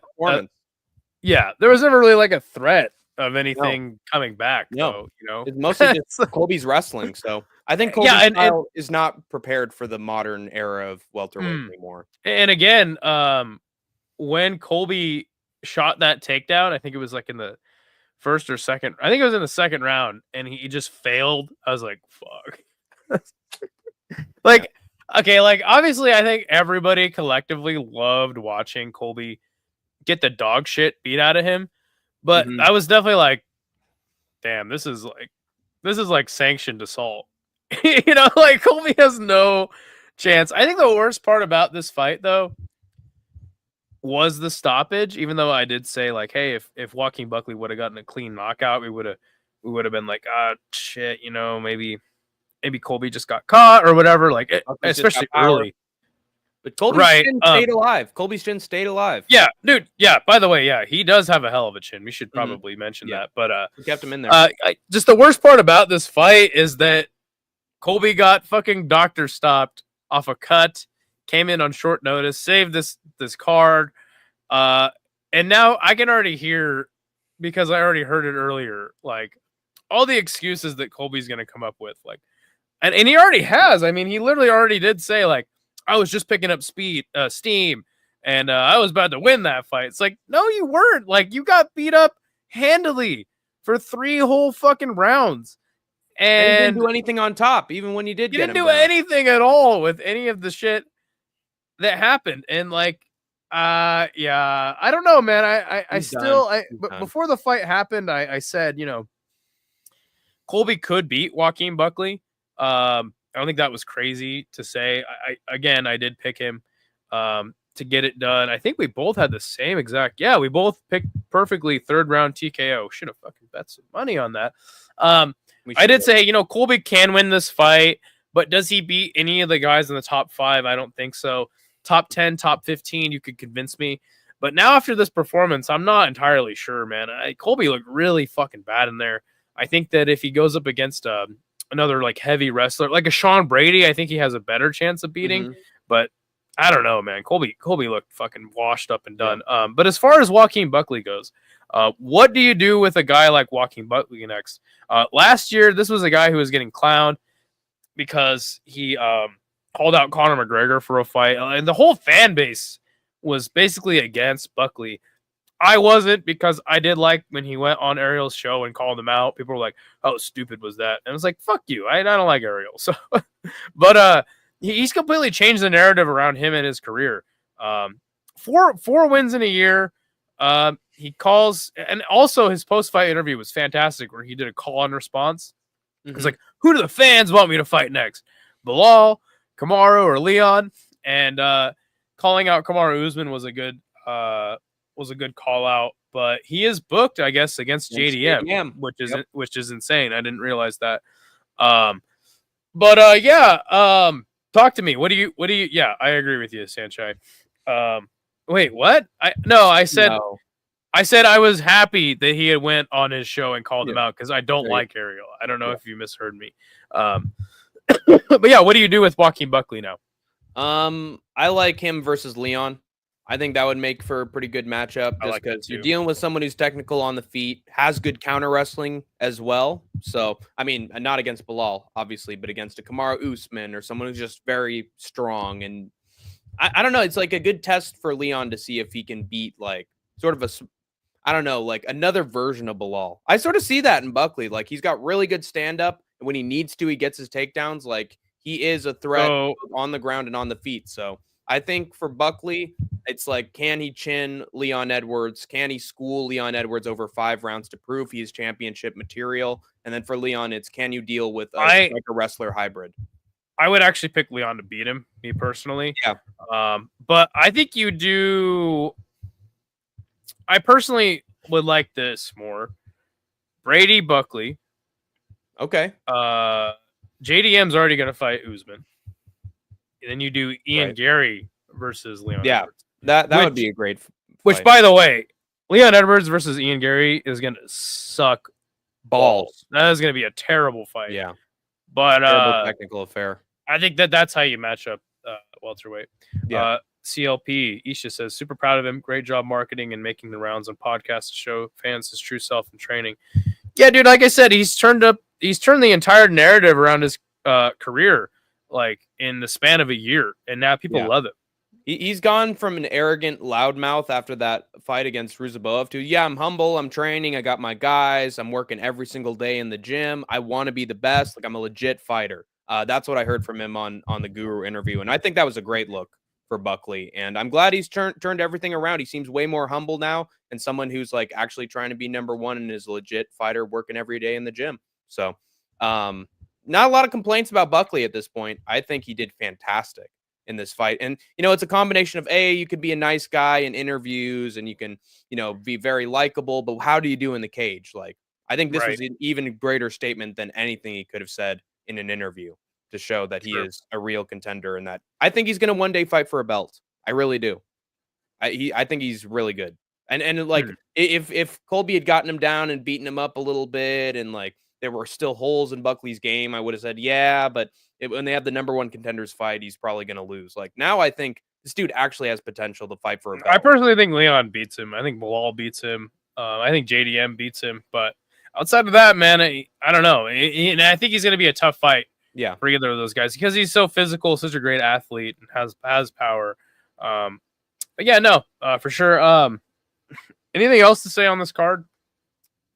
B: was never really like a threat of anything coming back.
C: No, it's mostly just Colby's wrestling. So I think Colby's style is not prepared for the modern era of welterweight anymore.
B: And again, when Colby shot that takedown, I think it was like in the first or second. I think it was in the second round, and he just failed. I was like, "Fuck!" Like, okay, like obviously, I think everybody collectively loved watching Colby get the dog shit beat out of him. But I was definitely like, damn, this is like sanctioned assault. Like Colby has no chance. I think the worst part about this fight, though, was the stoppage. Even though I did say, like, hey, if Joaquin Buckley would have gotten a clean knockout, we would have been like, shit, maybe Colby just got caught or whatever. Like, especially early.
C: But Colby's chin stayed alive. Colby's chin stayed alive.
B: Yeah, dude. Yeah. By the way, yeah, he does have a hell of a chin. We should probably mention that. But
C: we kept him in there.
B: Just the worst part about this fight is that Colby got fucking doctor stopped off a cut, came in on short notice, saved this card, and now I can already hear, because I already heard it earlier, like all the excuses that Colby's gonna come up with, like, and he already has. I mean, he literally already did say, like, I was just picking up steam, and I was about to win that fight. It's like, no, you weren't. Like, you got beat up handily for 3 whole fucking rounds. And
C: you didn't do anything on top, even when you did get him
B: didn't do anything at all with any of the shit that happened. And like, yeah, I don't know, man. But before the fight happened, I said, Colby could beat Joaquin Buckley. I don't think that was crazy to say. I did pick him to get it done. I think we both had the same exact. Yeah, we both picked perfectly 3rd round TKO. Should have fucking bet some money on that. I did say, Colby can win this fight, but does he beat any of the guys in the top 5? I don't think so. Top 10, top 15, you could convince me. But now after this performance, I'm not entirely sure, man. Colby looked really fucking bad in there. I think that if he goes up against another like heavy wrestler, like a Sean Brady, I think he has a better chance of beating. But I don't know, man. Colby looked fucking washed up and done. Yeah. But as far as Joaquin Buckley goes, what do you do with a guy like Joaquin Buckley next? Last year, this was a guy who was getting clowned because he called out Conor McGregor for a fight, and the whole fan base was basically against Buckley. I wasn't, because I did like when he went on Ariel's show and called him out. People were like, "How stupid was that?" And I was like, "Fuck you! I don't like Ariel." So, but he's completely changed the narrative around him and his career. Four wins in a year. He calls, and also his post-fight interview was fantastic, where he did a call and response. It's like, who do the fans want me to fight next? Bilal, Kamaru, or Leon? And calling out Kamaru Usman was a good call out. But he is booked, I guess, against JDM, which is insane. I didn't realize that. Talk to me. What do you? Yeah, I agree with you, Sanchai. Wait, what? I said I was happy that he had went on his show and called him out, because I don't like Ariel. I don't know if you misheard me. But yeah, what do you do with Joaquin Buckley now?
C: I like him versus Leon. I think that would make for a pretty good matchup, just because you're dealing with someone who's technical on the feet, has good counter wrestling as well. So, I mean, not against Bilal, obviously, but against a Kamaru Usman or someone who's just very strong. And I don't know. It's like a good test for Leon to see if he can beat like sort of like another version of Bilal. I sort of see that in Buckley. Like, he's got really good stand-up, and when he needs to, he gets his takedowns. Like, he is a threat on the ground and on the feet. So I think for Buckley, it's like, can he chin Leon Edwards? Can he school Leon Edwards over 5 rounds to prove he's championship material? And then for Leon, it's, can you deal with a wrestler hybrid?
B: I would actually pick Leon to beat him, me personally.
C: Yeah.
B: But I think you do. I personally would like this more. Brady Buckley.
C: Okay.
B: JDM's already going to fight Usman. And then you do Ian Gary versus Leon Edwards.
C: That would be a great fight.
B: Which, by the way, Leon Edwards versus Ian Gary is going to suck balls. That is going to be a terrible fight.
C: Yeah.
B: But
C: terrible technical affair.
B: I think that's how you match up welterweight.
C: Yeah.
B: CLP Isha says, super proud of him. Great job marketing and making the rounds on podcasts to show fans his true self in training. Yeah, dude, like I said, he's turned the entire narrative around his career, like in the span of a year, and now people love it.
C: He's gone from an arrogant loudmouth after that fight against Ruzaboev to, I'm humble, I'm training, I got my guys, I'm working every single day in the gym, I want to be the best, like I'm a legit fighter. That's what I heard from him on the Guru interview, and I think that was a great look for Buckley, and I'm glad he's turned everything around. He seems way more humble now, and someone who's like actually trying to be number one and is a legit fighter working every day in the gym. So not a lot of complaints about Buckley at this point. I think he did fantastic in this fight. And, it's a combination of, you could be a nice guy in interviews and you can, be very likable, but how do you do in the cage? Like, I think this was an even greater statement than anything he could have said in an interview to show that he is a real contender, and that I think he's going to one day fight for a belt. I really do. I think he's really good. And like, if Colby had gotten him down and beaten him up a little bit, and like there were still holes in Buckley's game, I would have said, but when they have the number one contenders fight, he's probably going to lose. Like, now I think this dude actually has potential to fight for a belt.
B: I personally think Leon beats him. I think Bilal beats him. I think JDM beats him. But outside of that, man, I don't know. And I think he's going to be a tough fight.
C: Yeah,
B: for either of those guys, because he's so physical, such a great athlete, and has power. But yeah, no, for sure. Anything else to say on this card?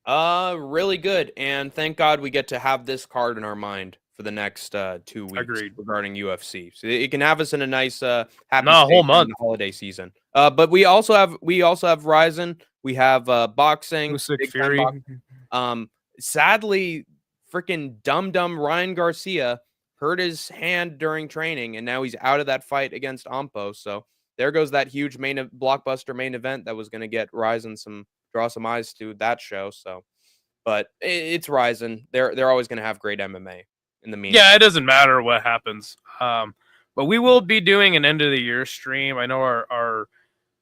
C: Really good, and thank God we get to have this card in our mind for the next 2 weeks.
B: Agreed.
C: Regarding UFC, so it can have us in a nice happy
B: whole month
C: holiday season. But we also have Ryzen, we have boxing,
B: Big Fury.
C: Sadly, freaking dumb Ryan Garcia hurt his hand during training, and now he's out of that fight against Ampo. So there goes that huge blockbuster main event that was going to get Ryzen draw some eyes to that show. So, but it's Ryzen. They're always going to have great MMA in the meantime.
B: Yeah, it doesn't matter what happens. But we will be doing an end of the year stream. I know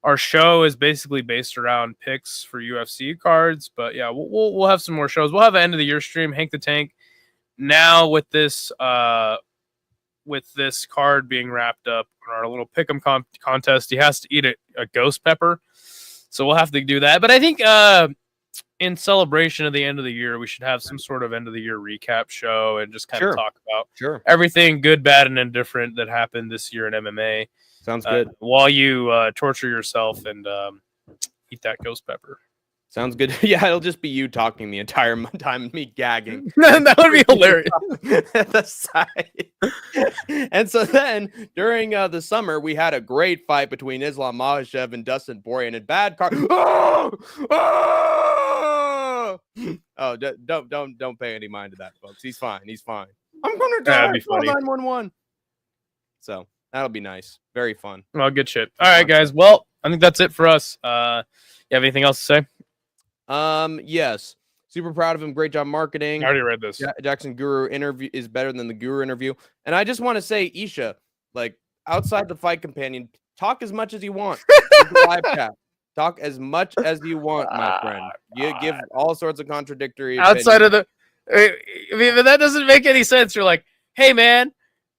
B: our show is basically based around picks for UFC cards, but yeah, we'll have some more shows. We'll have an end of the year stream. Hank the Tank. Now with this card being wrapped up on our little pick'em contest, he has to eat a ghost pepper, so we'll have to do that. But I think in celebration of the end of the year, we should have some sort of end of the year recap show and just kind of talk about everything good, bad, and indifferent that happened this year in MMA.
C: Sounds good.
B: While you torture yourself and eat that ghost pepper.
C: Sounds good. Yeah, it'll just be you talking the entire time and me gagging.
B: That would be hilarious.
C: At the side. And so then during the summer, we had a great fight between Islam Makhachev and Dustin Poirier and bad car. Oh, don't pay any mind to that, folks. He's fine. I'm gonna die. 911. So that'll be nice. Very fun.
B: Well, good shit. All right, guys. Well, I think that's it for us. You have anything else to say?
C: Yes. Super proud of him. Great job marketing.
B: I already read this.
C: Jackson Guru interview is better than the Guru interview. And I just want to say, Isha, like outside the fight companion, talk as much as you want. Live chat. Talk as much as you want, my friend. You give all sorts of contradictory
B: outside
C: opinions.
B: of the. I mean, but that doesn't make any sense. You're like, hey man,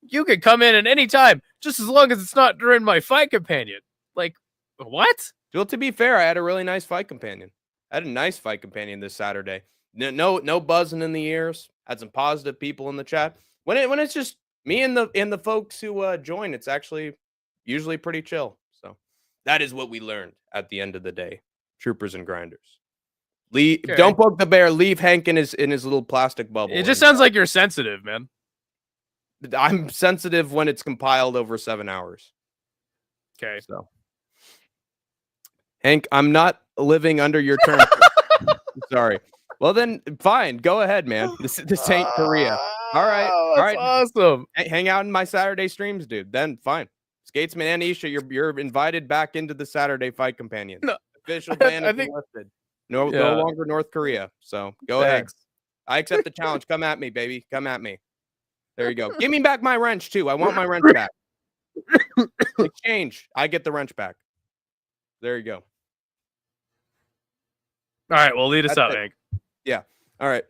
B: you can come in at any time, just as long as it's not during my fight companion. Like, what?
C: Well, to be fair, I had a really nice fight companion. I had a nice fight companion this Saturday. No buzzing in the ears. Had some positive people in the chat. When it's just me and the folks who join, it's actually usually pretty chill. So that is what we learned at the end of the day. Troopers and grinders. Don't poke the bear. Leave Hank in his little plastic bubble.
B: It just sounds like you're sensitive, man.
C: I'm sensitive when it's compiled over 7 hours.
B: Okay.
C: So Hank, I'm not living under your terms. Sorry. Well, then, fine. Go ahead, man. This ain't Korea. All right. All right.
B: Awesome.
C: Hang out in my Saturday streams, dude. Then, fine. Skatesman and Isha, you're invited back into the Saturday fight companion. No, official ban has been lifted. No longer North Korea. So go ahead. I accept the challenge. Come at me, baby. Come at me. There you go. Give me back my wrench, too. I want my wrench back. Exchange. I get the wrench back. There you go.
B: All right, well, lead us out, Hank.
C: Yeah. All right.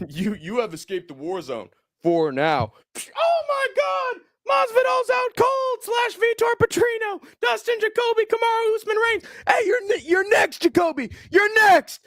C: You have escaped the war zone for now. Oh my God! Masvidal's out cold. / Vitor Petrino. Dustin Jacoby. Kamaru Usman Reigns. Hey, you're next, Jacoby. You're next.